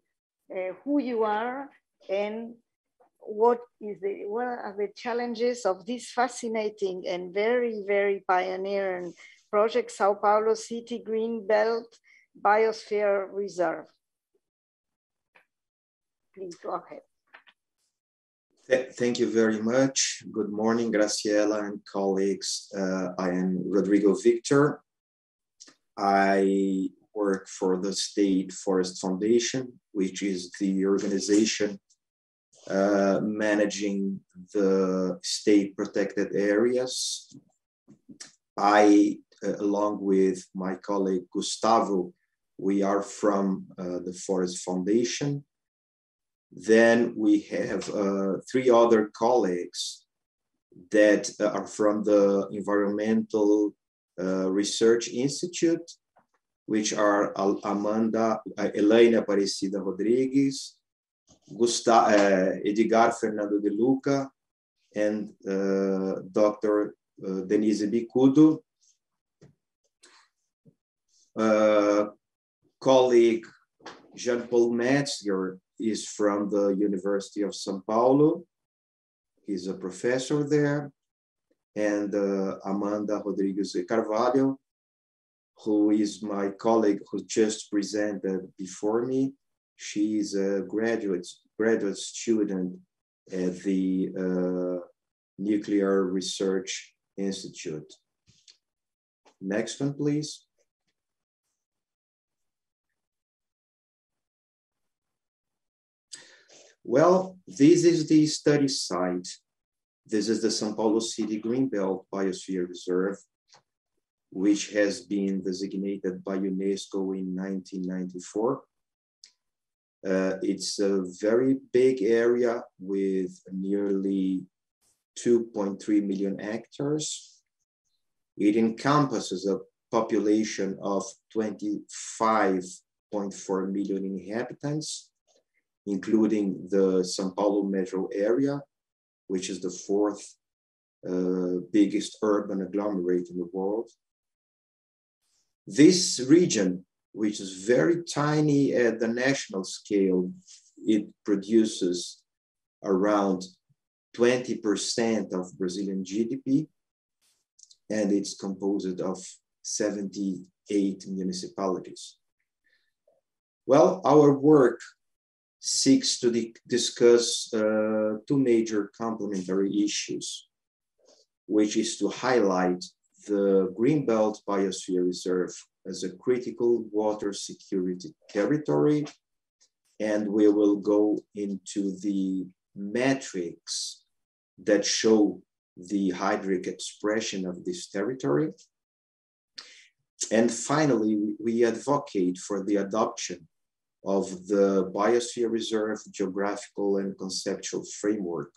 who you are and what are the challenges of this fascinating and very, very pioneering project, Sao Paulo City Green Belt Biosphere Reserve. Please go ahead. Thank you very much. Good morning, Graciela and colleagues. I am Rodrigo Victor. I work for the State Forest Foundation, which is the organization managing the state protected areas. I, along with my colleague Gustavo, we are from the Forest Foundation. Then we have 3 other colleagues that are from the Environmental Research Institute, which are Elaine Aparecida Rodrigues, Edgar Fernando de Luca, and Dr. Denise Bicudo. Colleague Jean-Paul Metzger is from the University of São Paulo. He's a professor there. And Amanda Rodrigues de Carvalho, who is my colleague who just presented before me. She is a graduate student at the Nuclear Research Institute. Next one, please. Well, this is the study site. This is the São Paulo City Greenbelt Biosphere Reserve, which has been designated by UNESCO in 1994. It's a very big area with nearly 2.3 million hectares. It encompasses a population of 25.4 million inhabitants, including the São Paulo metro area, which is the 4th biggest urban agglomerate in the world. This region, which is very tiny at the national scale, it produces around 20% of Brazilian GDP, and it's composed of 78 municipalities. Well, our work seeks to discuss 2 major complementary issues, which is to highlight the Greenbelt Biosphere Reserve as a critical water security territory, and we will go into the metrics that show the hydric expression of this territory. And finally, we advocate for the adoption of the Biosphere Reserve geographical and conceptual framework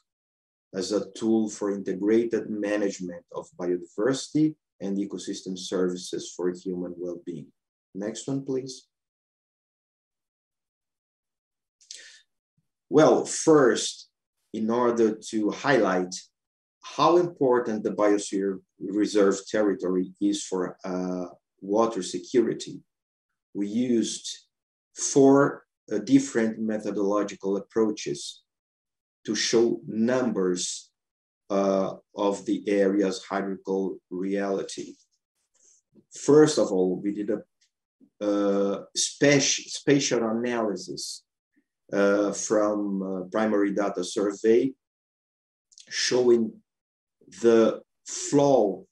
as a tool for integrated management of biodiversity and ecosystem services for human well-being. Next one, please. Well, first, in order to highlight how important the Biosphere Reserve territory is for water security, we used 4 different methodological approaches to show numbers of the area's hydrical reality. First of all, we did a spatial analysis from primary data survey, showing the flow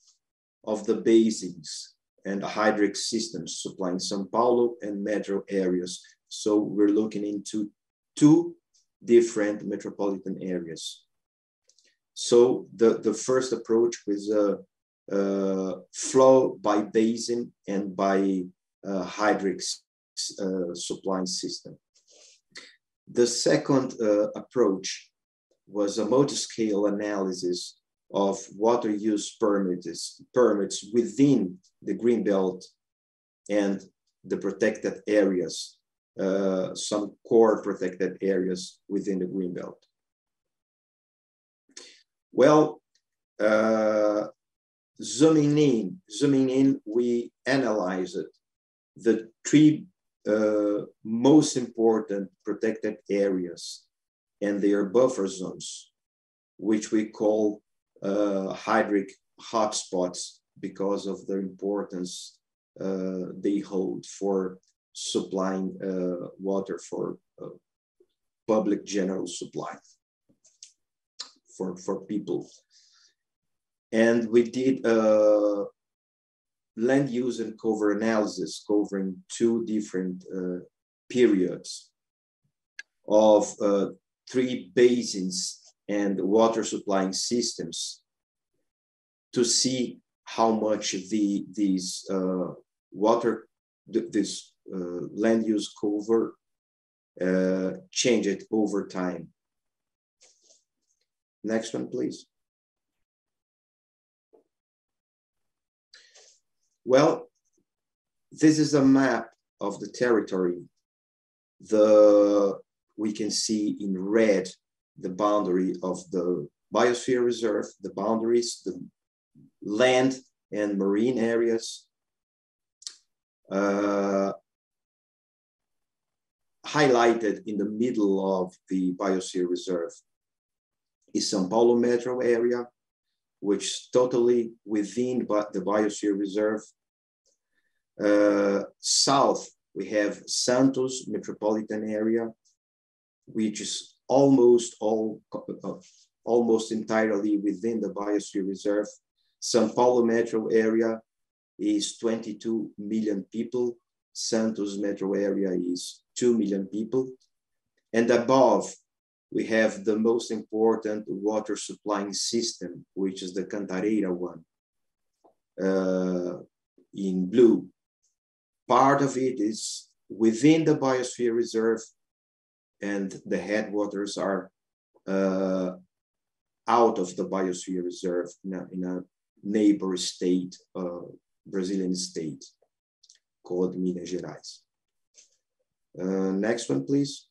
of the basins and hydric systems supplying São Paulo and metro areas. So we're looking into 2 different metropolitan areas. So the first approach was flow by basin and by hydric supply system. The second approach was a multi-scale analysis of water use permits within the Greenbelt and the protected areas, some core protected areas within the Greenbelt. Well, zooming in, we analyzed the 3 most important protected areas and their buffer zones, which we call hydric hotspots because of the importance they hold for supplying water for public general supply for people. And we did land use and cover analysis covering 2 different periods of 3 basins and water supplying systems to see how much this land use cover changed over time. Next one, please. Well, this is a map of the territory. We can see in red the boundary of the biosphere reserve, the boundaries, the land and marine areas. Highlighted in the middle of the biosphere reserve is São Paulo metro area, which is totally within the biosphere reserve. South, we have Santos Metropolitan Area, which is almost entirely within the biosphere reserve. São Paulo metro area is 22 million people. Santos metro area is 2 million people. And above, we have the most important water supplying system, which is the Cantareira one, in blue. Part of it is within the biosphere reserve, and the headwaters are out of the biosphere reserve in a neighbor state, Brazilian state, called Minas Gerais. Next one, please.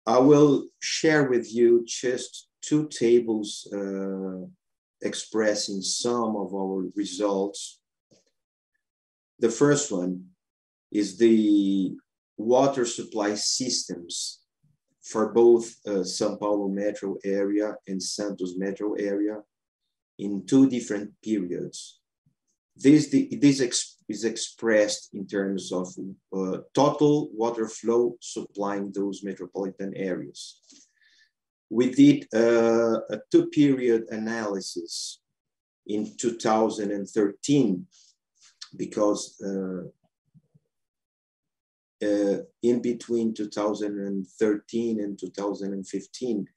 I will share with you just 2 tables expressing some of our results. The first one is the water supply systems for both São Paulo metro area and Santos metro area in 2 different periods. This is expressed in terms of total water flow supplying those metropolitan areas. We did a 2-period analysis in 2013 because in between 2013 and 2015,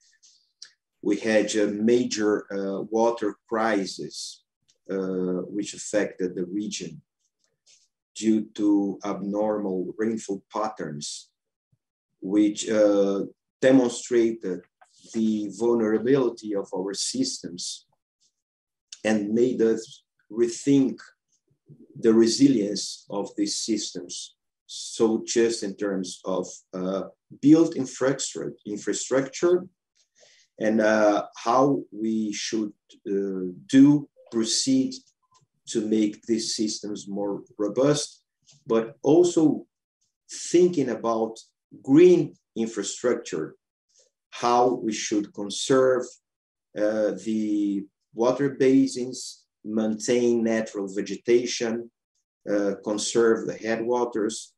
we had a major water crisis which affected the region due to abnormal rainfall patterns, which demonstrated the vulnerability of our systems and made us rethink the resilience of these systems. So just in terms of built infrastructure and how we should proceed to make these systems more robust, but also thinking about green infrastructure, how we should conserve the water basins, maintain natural vegetation, conserve the headwaters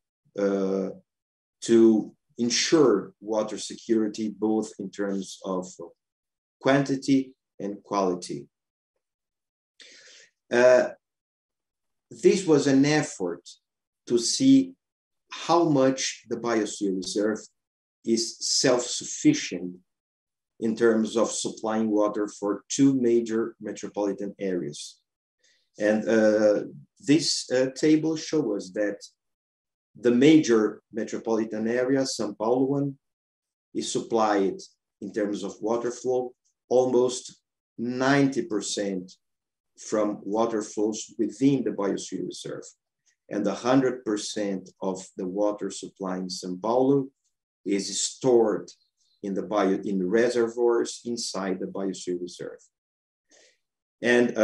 to ensure water security, both in terms of quantity and quality. this was an effort to see how much the biosphere reserve is self-sufficient in terms of supplying water for two major metropolitan areas. And this table shows us that the major metropolitan area, São Paulo one, is supplied in terms of water flow, almost 90% from water flows within the biosphere reserve. And 100% of the water supply in São Paulo is stored in the reservoirs inside the biosphere reserve. And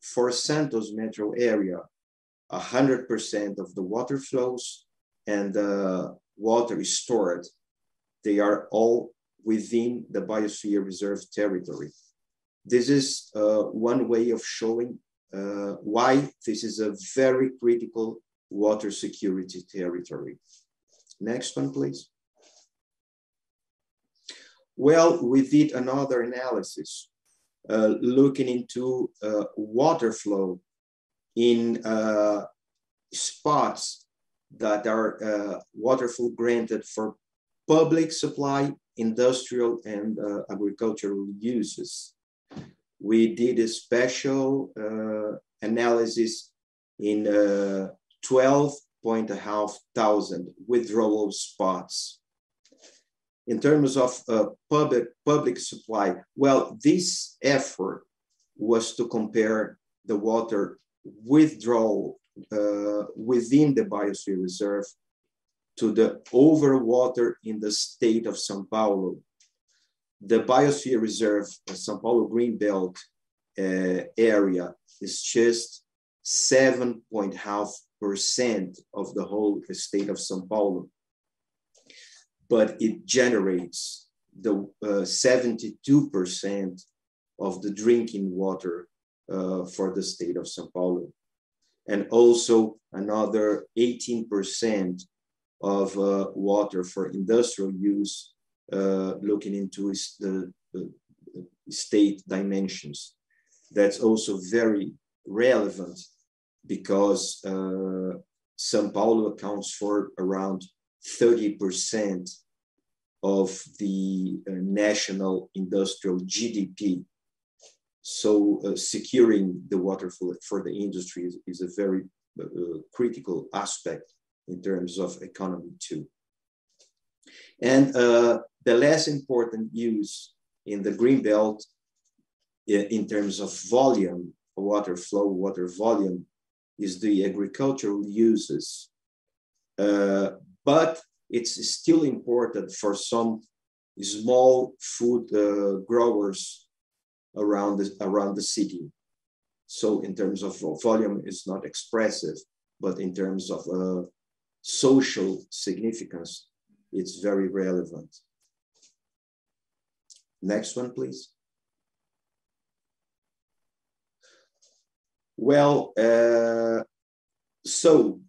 for Santos metro area, 100% of the water flows and water is stored. They are all within the biosphere reserve territory. This is one way of showing why this is a very critical water security territory. Next one, please. Well, we did another analysis looking into water flow in spots that are water flow granted for public supply, industrial, and agricultural uses. We did a special analysis in 12,500 withdrawal spots. In terms of public supply, well, this effort was to compare the water withdrawal within the biosphere reserve to the overwater in the state of São Paulo. The biosphere reserve, São Paulo Greenbelt area, is just 7.5% of the whole state of São Paulo, but it generates the 72% of the drinking water for the state of São Paulo, and also another 18% of water for industrial use, looking into the state dimensions. That's also very relevant because São Paulo accounts for around 30% of the national industrial GDP. So securing the water for the industry is a very critical aspect in terms of economy too. And the less important use in the Greenbelt in terms of volume, water flow, water volume, is the agricultural uses. But it's still important for some small food growers around the city. So in terms of volume, it's not expressive, but in terms of social significance, it's very relevant. Next one, please. Well, so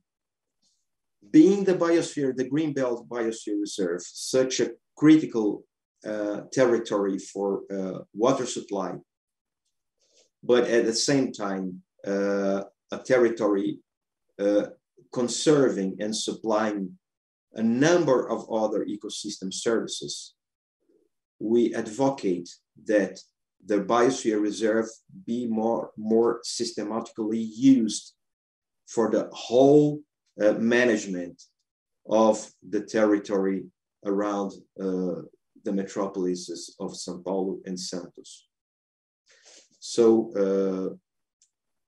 being the biosphere, the Greenbelt Biosphere Reserve, such a critical territory for water supply, but at the same time, a territory conserving and supplying a number of other ecosystem services, we advocate that the biosphere reserve be more systematically used for the whole management of the territory around the metropolises of São Paulo and Santos. So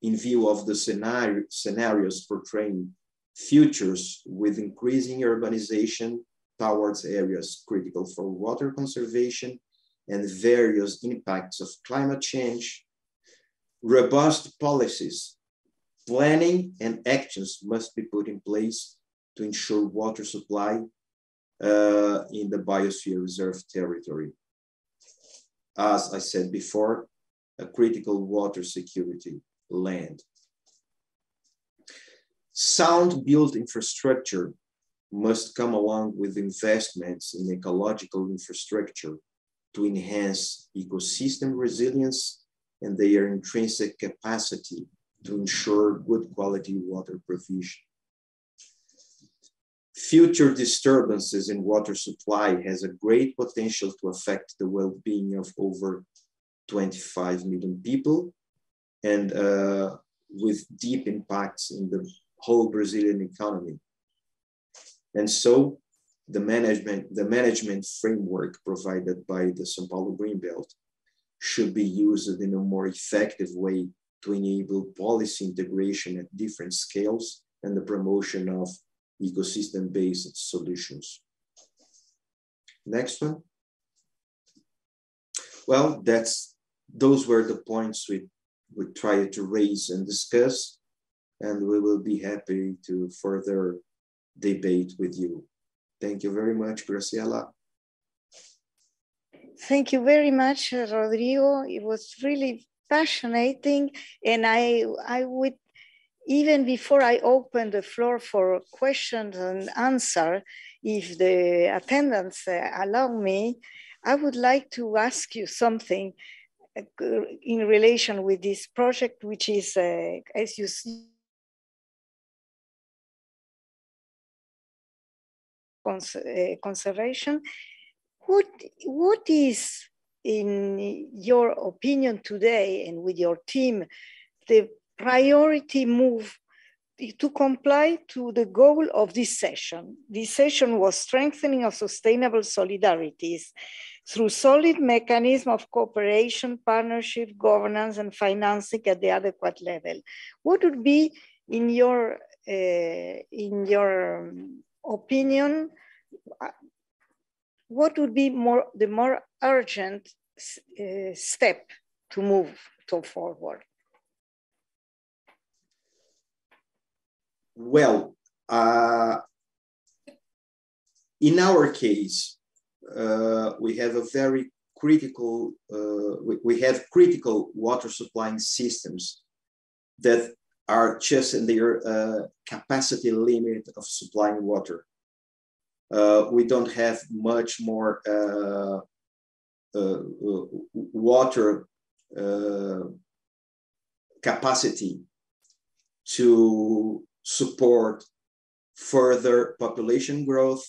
in view of the scenarios portraying futures with increasing urbanization towards areas critical for water conservation and various impacts of climate change, robust policies, planning and actions must be put in place to ensure water supply in the biosphere reserve territory. As I said before, a critical water security land. Sound built infrastructure must come along with investments in ecological infrastructure to enhance ecosystem resilience and their intrinsic capacity to ensure good quality water provision. Future disturbances in water supply has a great potential to affect the well-being of over 25 million people, and with deep impacts in the whole Brazilian economy. And so the management framework provided by the São Paulo Greenbelt should be used in a more effective way to enable policy integration at different scales and the promotion of ecosystem-based solutions. Next one. Well, those were the points we tried to raise and discuss, and we will be happy to further debate with you. Thank you very much, Graciela. Thank you very much, Rodrigo. It was really fascinating, and I would, even before I open the floor for questions and answer, if the attendants allow me, I would like to ask you something in relation with this project, which is, as you see, conservation. What is, in your opinion today and with your team, the priority move to comply to the goal of this session? This session was strengthening of sustainable solidarities through solid mechanism of cooperation, partnership, governance, and financing at the adequate level. What would be, in your opinion, what would be the more urgent step to move forward? Well, in our case, we have a very critical, we have critical water supplying systems that are just in their capacity limit of supplying water. We don't have much more water capacity to support further population growth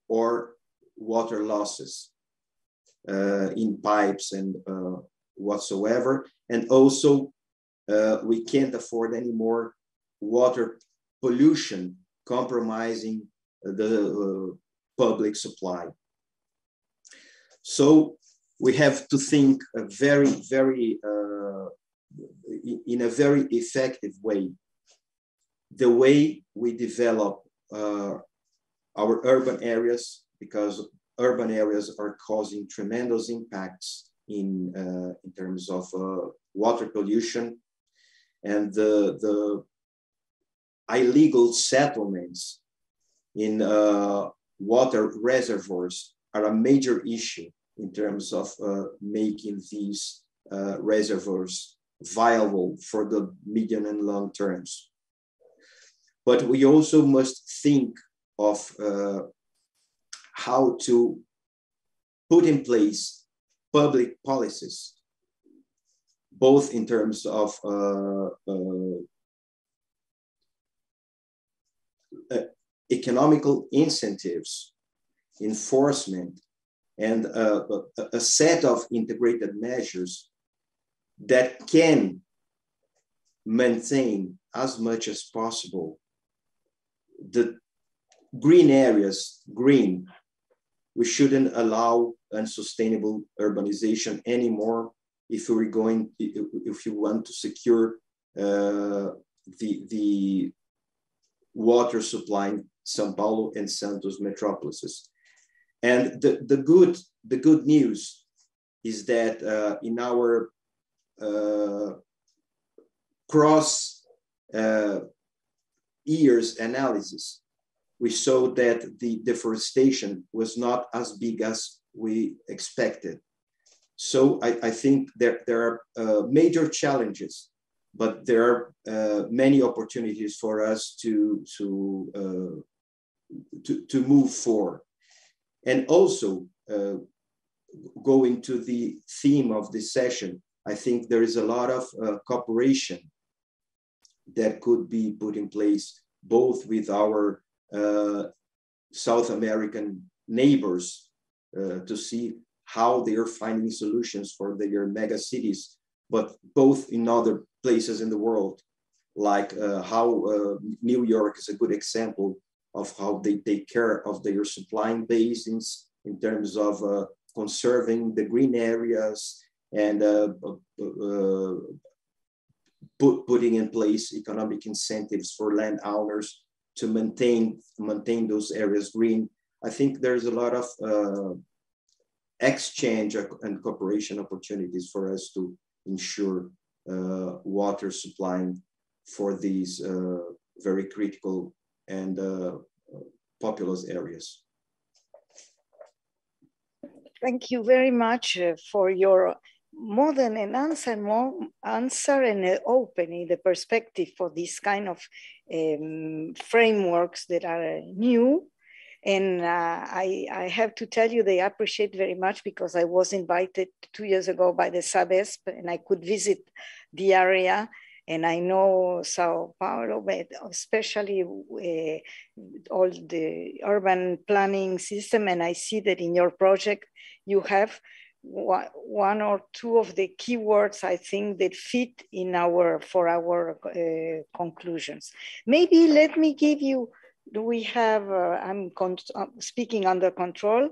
or water losses in pipes and whatsoever. And also, we can't afford any more water pollution compromising the public supply. So we have to think in a very effective way, the way we develop our urban areas, because urban areas are causing tremendous impacts in terms of water pollution, and the illegal settlements in water reservoirs are a major issue in terms of making these reservoirs viable for the medium and long terms. But we also must think of how to put in place public policies, both in terms of economical incentives, enforcement, and a set of integrated measures that can maintain as much as possible the green areas green. We shouldn't allow unsustainable urbanization anymore if you want to secure the water supplying São Paulo and Santos metropolises. And the good news is that in our cross years analysis, we saw that the deforestation was not as big as we expected. So I think there are major challenges, but there are many opportunities for us to move forward. And also, going to the theme of this session, I think there is a lot of cooperation that could be put in place both with our South American neighbors to see how they are finding solutions for their mega cities, but both in other places in the world, like how New York is a good example of how they take care of their supplying basins in terms of conserving the green areas and putting in place economic incentives for landowners to maintain those areas green. I think there's a lot of exchange and cooperation opportunities for us to ensure water supplying for these very critical and populous areas. Thank you very much for your more than an answer and opening the perspective for this kind of frameworks that are new. And I have to tell you, they appreciate very much because I was invited 2 years ago by the SABESP and I could visit the area. And I know Sao Paulo, but especially all the urban planning system. And I see that in your project, you have one or two of the keywords, I think, that fit in for our conclusions. Maybe let me give you, do we have, I'm speaking under control.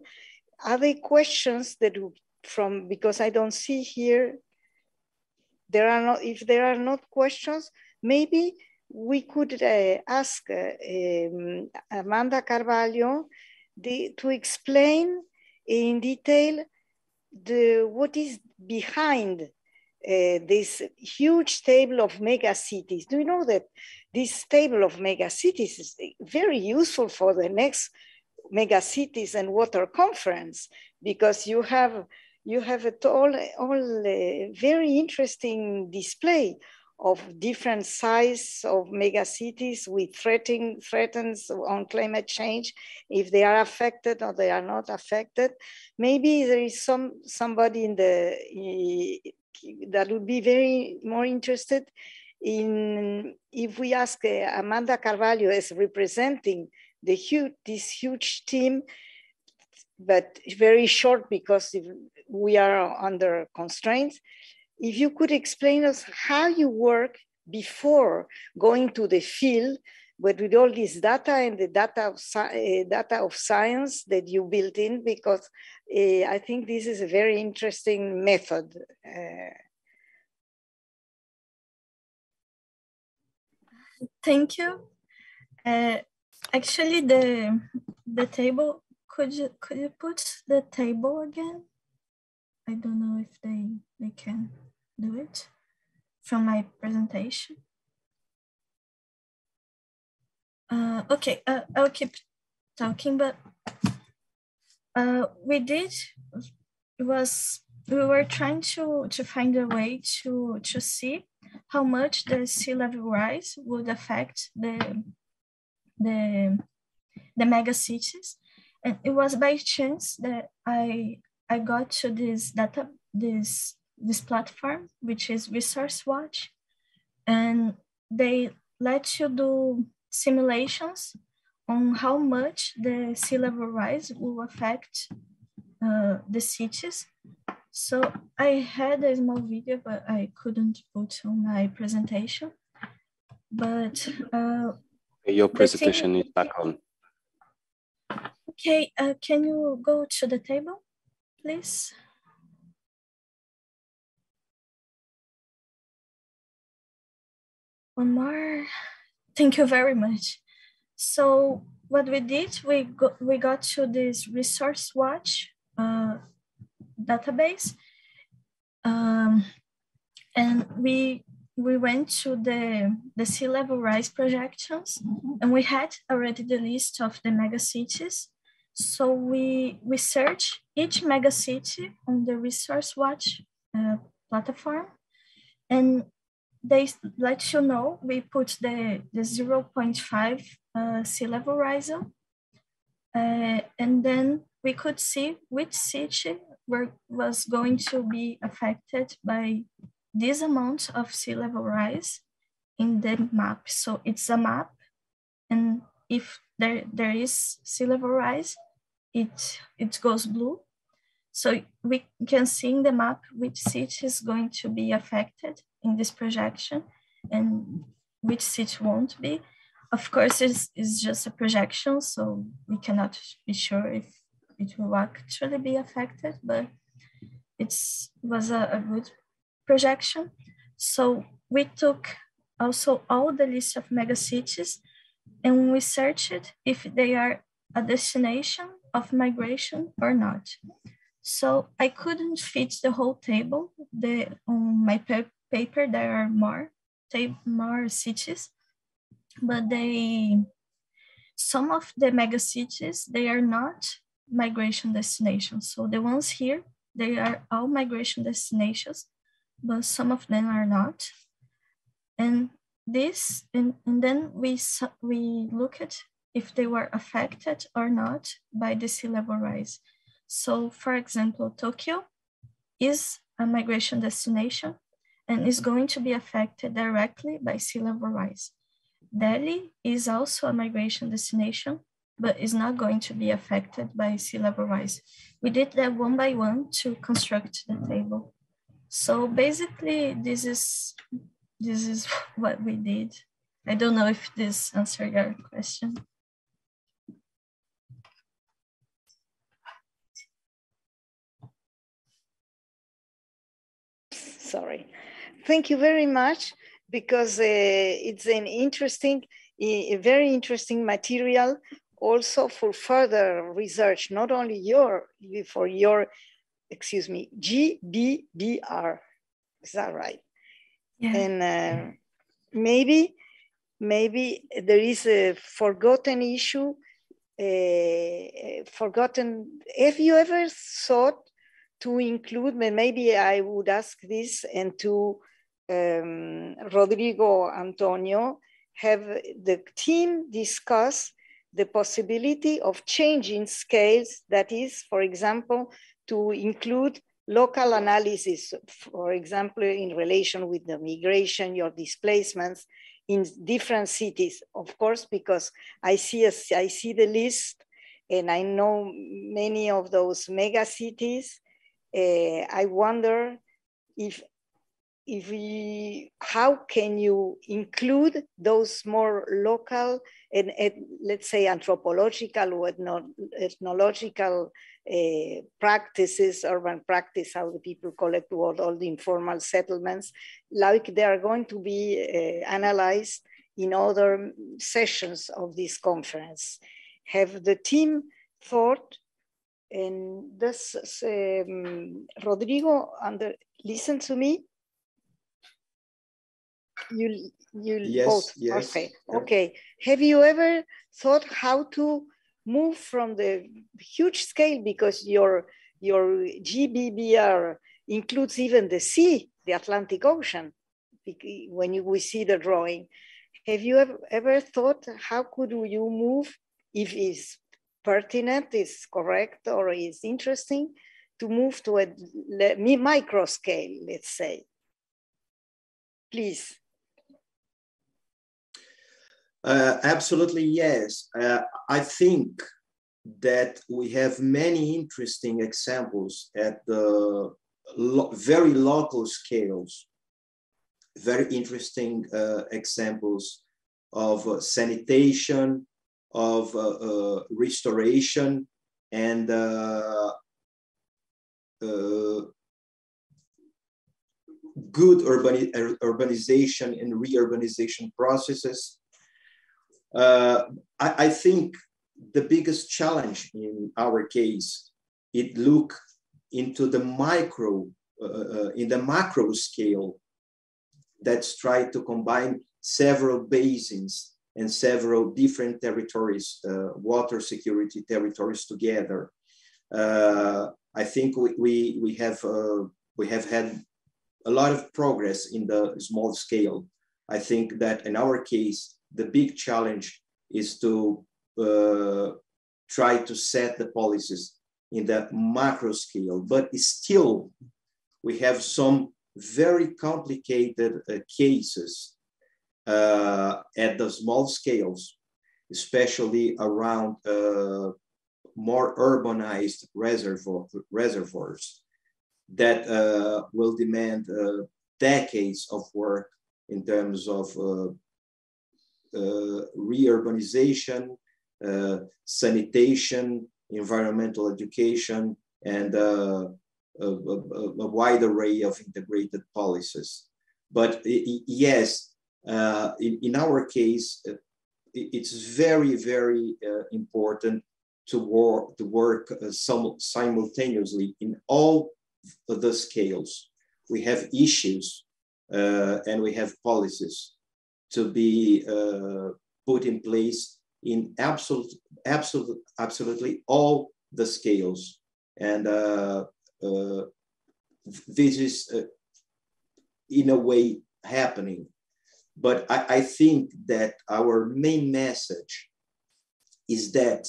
Are there questions that because I don't see here, if there are not questions, maybe we could ask Amanda Carvalho to explain in detail what is behind this huge table of mega cities. Do you know that this table of mega cities is very useful for the next mega cities and water conference, because you have all a very interesting display of different size of mega cities with threats on climate change, if they are affected or they are not affected. Maybe there is somebody that would be very more interested in, if we ask Amanda Carvalho as representing this huge team, but very short because we are under constraints. If you could explain us how you work before going to the field, but with all this data and the data of science that you built in, because I think this is a very interesting method. Thank you. Actually, the table, could you put the table again? I don't know if they can do it from my presentation. Okay, I'll keep talking, but we were trying to find a way to see how much the sea level rise would affect the mega cities. And it was by chance that I got to this platform, which is Resource Watch, and they let you do simulations on how much the sea level rise will affect the cities. So I had a small video, but I couldn't put on my presentation. But your presentation is back on. Okay, can you go to the table, please? One more. Thank you very much. So what we did, we got to this Resource Watch database, and we went to the sea level rise projections, and we had already the list of the mega cities. So we searched each mega city on the Resource Watch platform, and they let you know, we put the 0.5 sea level rise, and then we could see which city was going to be affected by this amount of sea level rise. in the map. So it's a map, and if there is sea level rise, it goes blue. So we can see in the map which city is going to be affected in this projection and which city won't be. Of course, it's just a projection, so we cannot be sure if it will actually be affected, but it was a good projection. So we took also all the list of megacities and we searched if they are a destination of migration or not. So I couldn't fit the whole table. On my paper, there are more cities, but some of the megacities, they are not migration destinations. So the ones here, they are all migration destinations, but some of them are not. And then we look at if they were affected or not by the sea level rise. So for example, Tokyo is a migration destination and is going to be affected directly by sea level rise. Delhi is also a migration destination, but is not going to be affected by sea level rise. We did that one by one to construct the table. So basically, this is what we did. I don't know if this answered your question. Sorry. Thank you very much, because it's an interesting, a very interesting material also for further research, not only for your, excuse me, GBBR. Is that right? Yeah. And maybe there is a forgotten issue, have you ever thought to include, maybe I would ask this, and to Rodrigo, Antonio, have the team discuss the possibility of changing scales, that is, for example, to include local analysis, for example, in relation with the migration, your displacements in different cities, of course, because I see the list and I know many of those mega cities. I wonder how can you include those more local and let's say anthropological or ethnological practices, urban practice, how the people collect all the informal settlements, like they are going to be analyzed in other sessions of this conference. Have the team thought, and this, Rodrigo, listen to me? You Yes, both, yes. perfect. Okay, have you ever thought how to move from the huge scale, because your GBBR includes even the sea, the Atlantic Ocean, when we see the drawing. Have you ever thought how could you move, if it's pertinent, is correct, or is interesting, to move to a micro scale, let's say? Please. Absolutely, yes. I think that we have many interesting examples at the very local scales, very interesting examples of sanitation, of restoration, and good urbanization and reurbanization processes. I think the biggest challenge in our case, it look into the micro, in the macro scale, that's try to combine several basins and several different territories, water security territories together. I think we have had a lot of progress in the small scale. I think that in our case, the big challenge is to try to set the policies in the macro scale, but still we have some very complicated cases at the small scales, especially around more urbanized reservoirs that will demand decades of work in terms of reurbanization, sanitation, environmental education, and a wide array of integrated policies. But yes, in our case, it's very, very important to work simultaneously in all the scales. We have issues and we have policies to be put in place in absolutely all the scales. And this is in a way happening. But I think that our main message is that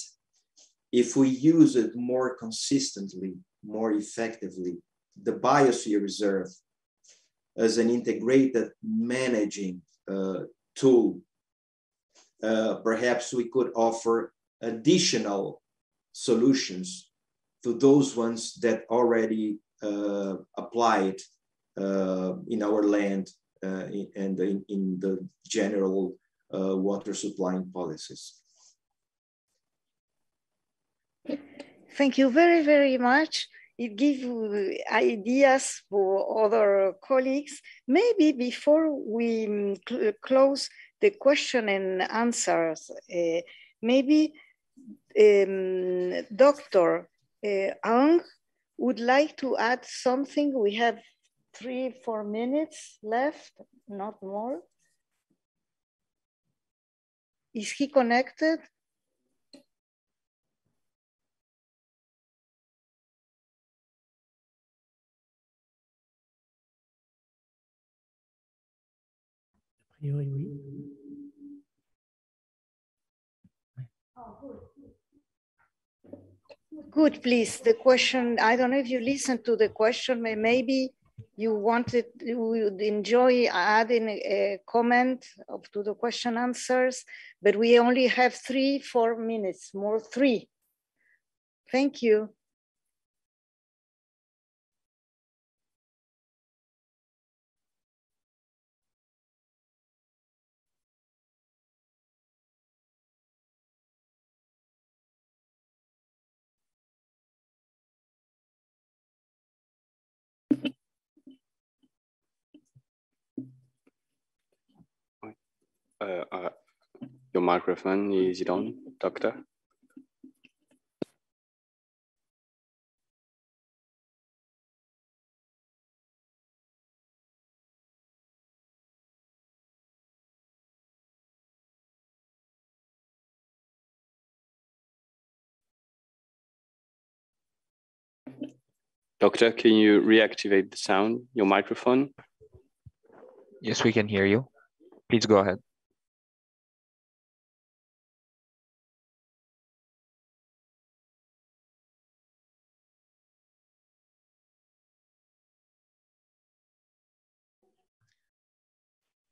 if we use it more consistently, more effectively, the biosphere reserve as an integrated managing tool, perhaps we could offer additional solutions to those ones that already applied in our land and in the general water supplying policies. Thank you very, very much. It gives ideas for other colleagues. Maybe before we close the question and answers, maybe Dr. Ang would like to add something. We have 3-4 minutes left, not more. Is he connected? Good, please. The question, I don't know if you listened to the question, maybe you would enjoy adding a comment to the question answers, but we only have 3-4 minutes, more 3. Thank you. Your microphone, is it on, Doctor? Doctor, can you reactivate the sound, your microphone? Yes, we can hear you. Please go ahead.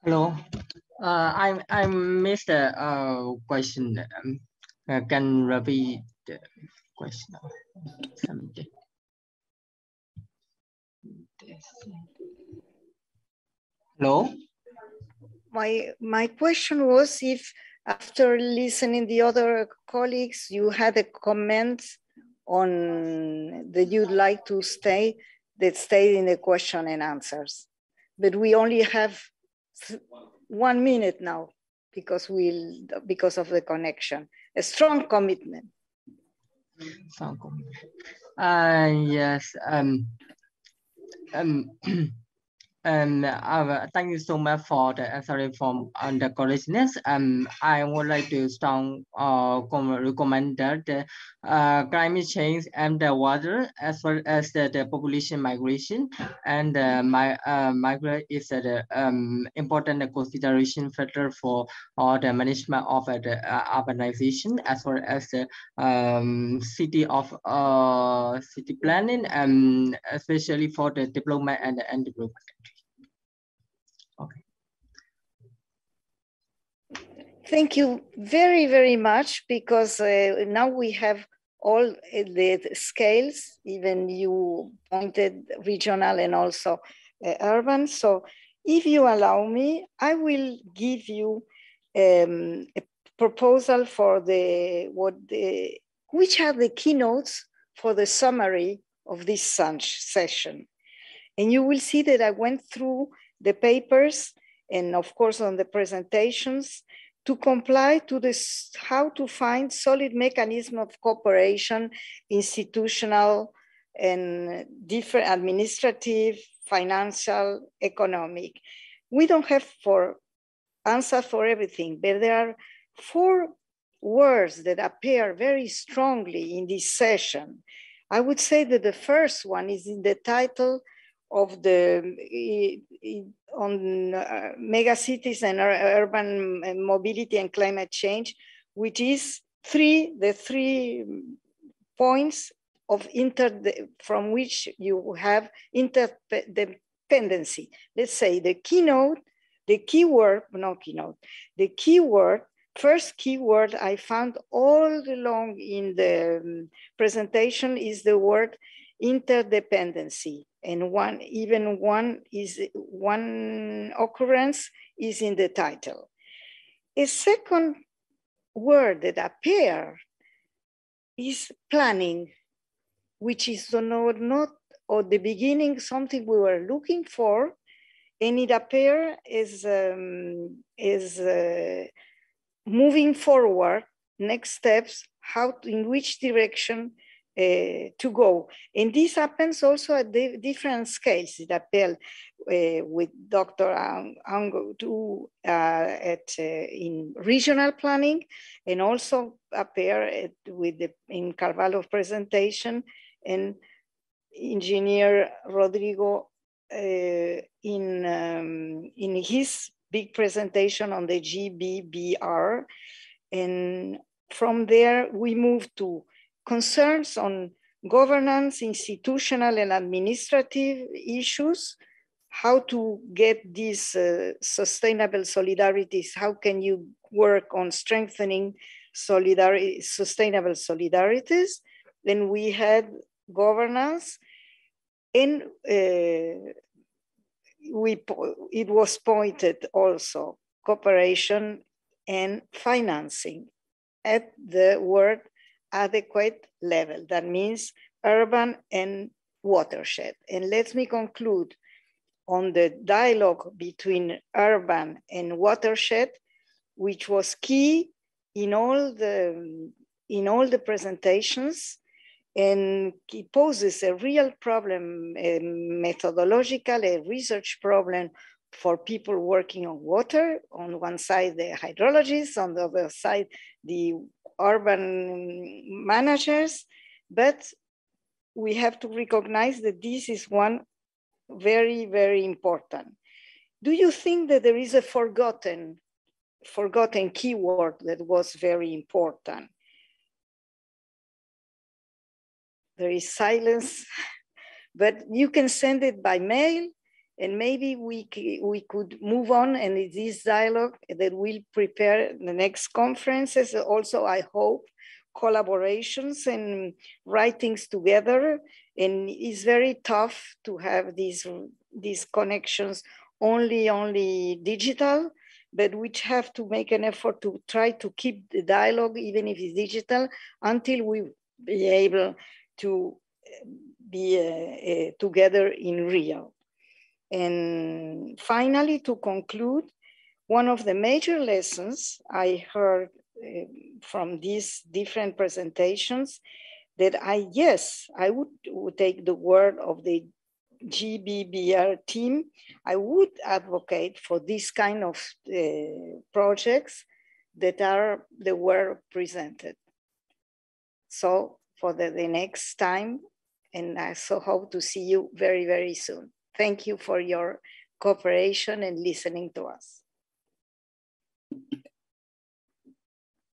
Hello, I missed the question. Can repeat the question? Hello. My question was if after listening the other colleagues, you had a comment on that you'd like to stay in the question and answers, but we only have 1 minute now because of the connection. A strong commitment. Yes. Thank you so much for the answering from the colleagues. I would like to strong recommend that climate change and the water, as well as the population migration and migrant is an important consideration factor for the management of the urbanization, as well as the city planning, especially for the development and development. Okay. Thank you very, very much, because now we have all the scales, even you pointed regional and also urban. So if you allow me, I will give you a proposal for which are the keynotes for the summary of this session. And you will see that I went through the papers and of course on the presentations to comply to this, how to find solid mechanism of cooperation, institutional and different administrative, financial, economic. We don't have answer for everything, but there are 4 words that appear very strongly in this session. I would say that the first one is in the title of on megacities and urban mobility and climate change, which is the three points of from which you have interdependency. Let's say the first keyword I found all along in the presentation is the word interdependency. And one occurrence is in the title. A second word that appears is planning, which is not at the beginning something we were looking for, and it appears as moving forward, next steps, in which direction to go. And this happens also at the different scales. It appears with Dr. Ango in regional planning, and also appear in Carvalho's presentation, and Engineer Rodrigo in his big presentation on the GBBR. And from there, we move to concerns on governance, institutional and administrative issues, how to get these sustainable solidarities, how can you work on strengthening sustainable solidarities. Then we had governance, and it was pointed also cooperation and financing at the word adequate level. That means urban and watershed. And let me conclude on the dialogue between urban and watershed, which was key in all the presentations, and it poses a real problem, a methodological, a research problem for people working on water. On one side, the hydrologists, on the other side, the urban managers, but we have to recognize that this is one very, very important. Do you think that there is a forgotten keyword that was very important? There is silence, but you can send it by mail, and maybe we could move on, and in this dialogue that will prepare the next conferences. Also, I hope collaborations and writings together. And it's very tough to have these connections only digital, but we have to make an effort to try to keep the dialogue, even if it's digital, until we be able to be together in real. And finally, to conclude, one of the major lessons I heard from these different presentations, that I would take the word of the GBBR team. I would advocate for this kind of projects that were presented. So for the next time, and I so hope to see you very, very soon. Thank you for your cooperation and listening to us.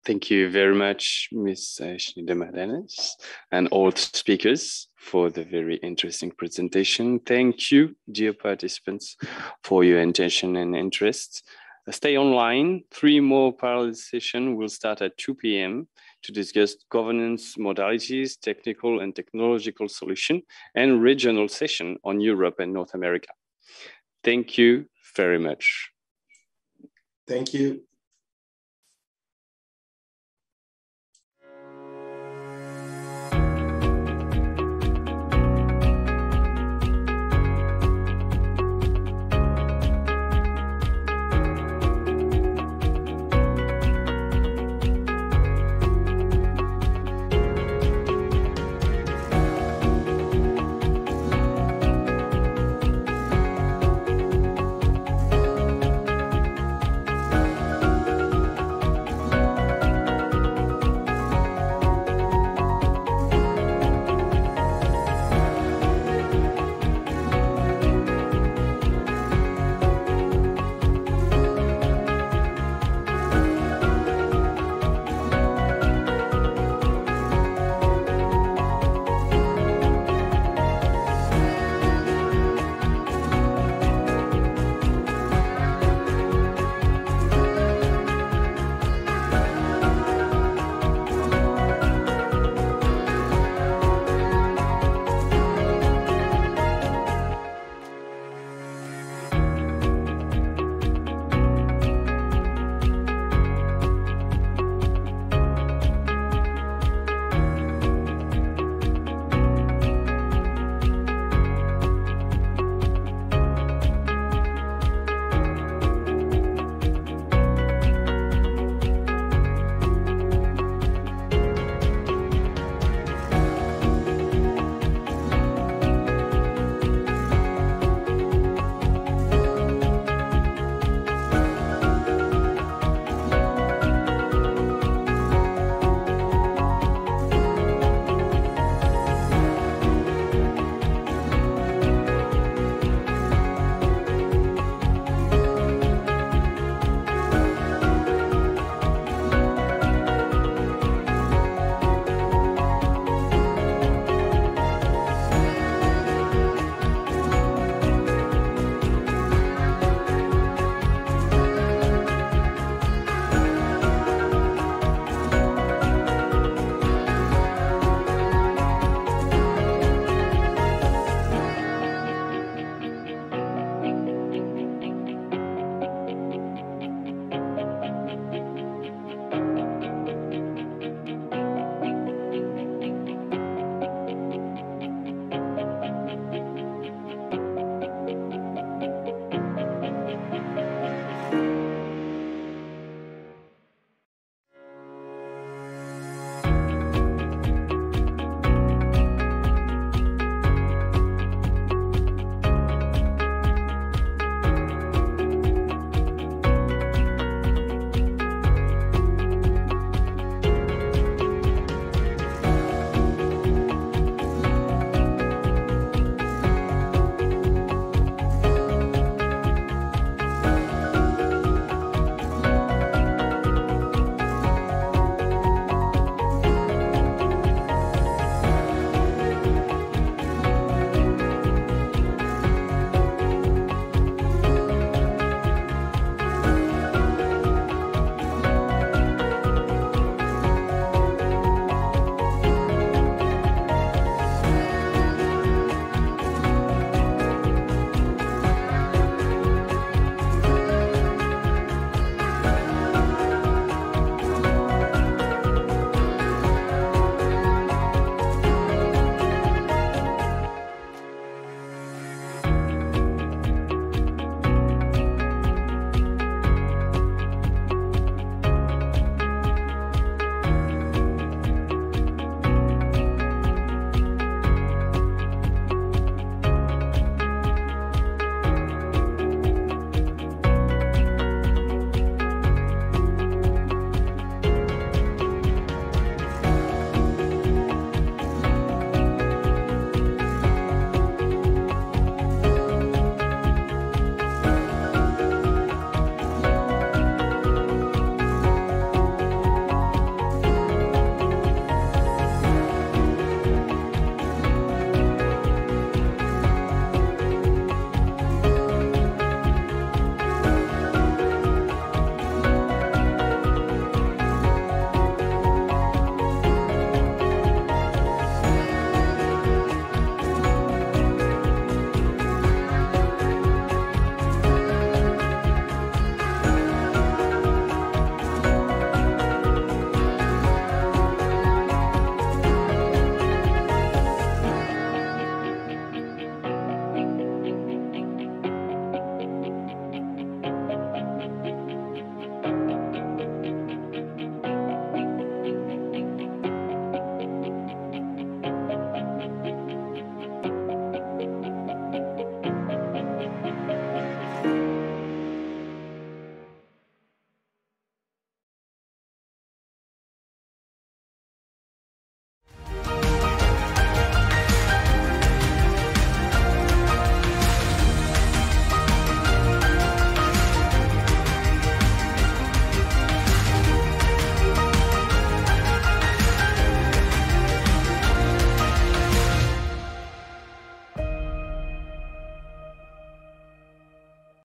Thank you very much, Ms. Schneider-Martinez, and all the speakers for the very interesting presentation. Thank you, dear participants, for your attention and interest. Stay online. 3 more parallel sessions will start at 2 p.m. to discuss governance modalities, technical and technological solution, and regional session on Europe and North America. Thank you very much. Thank you.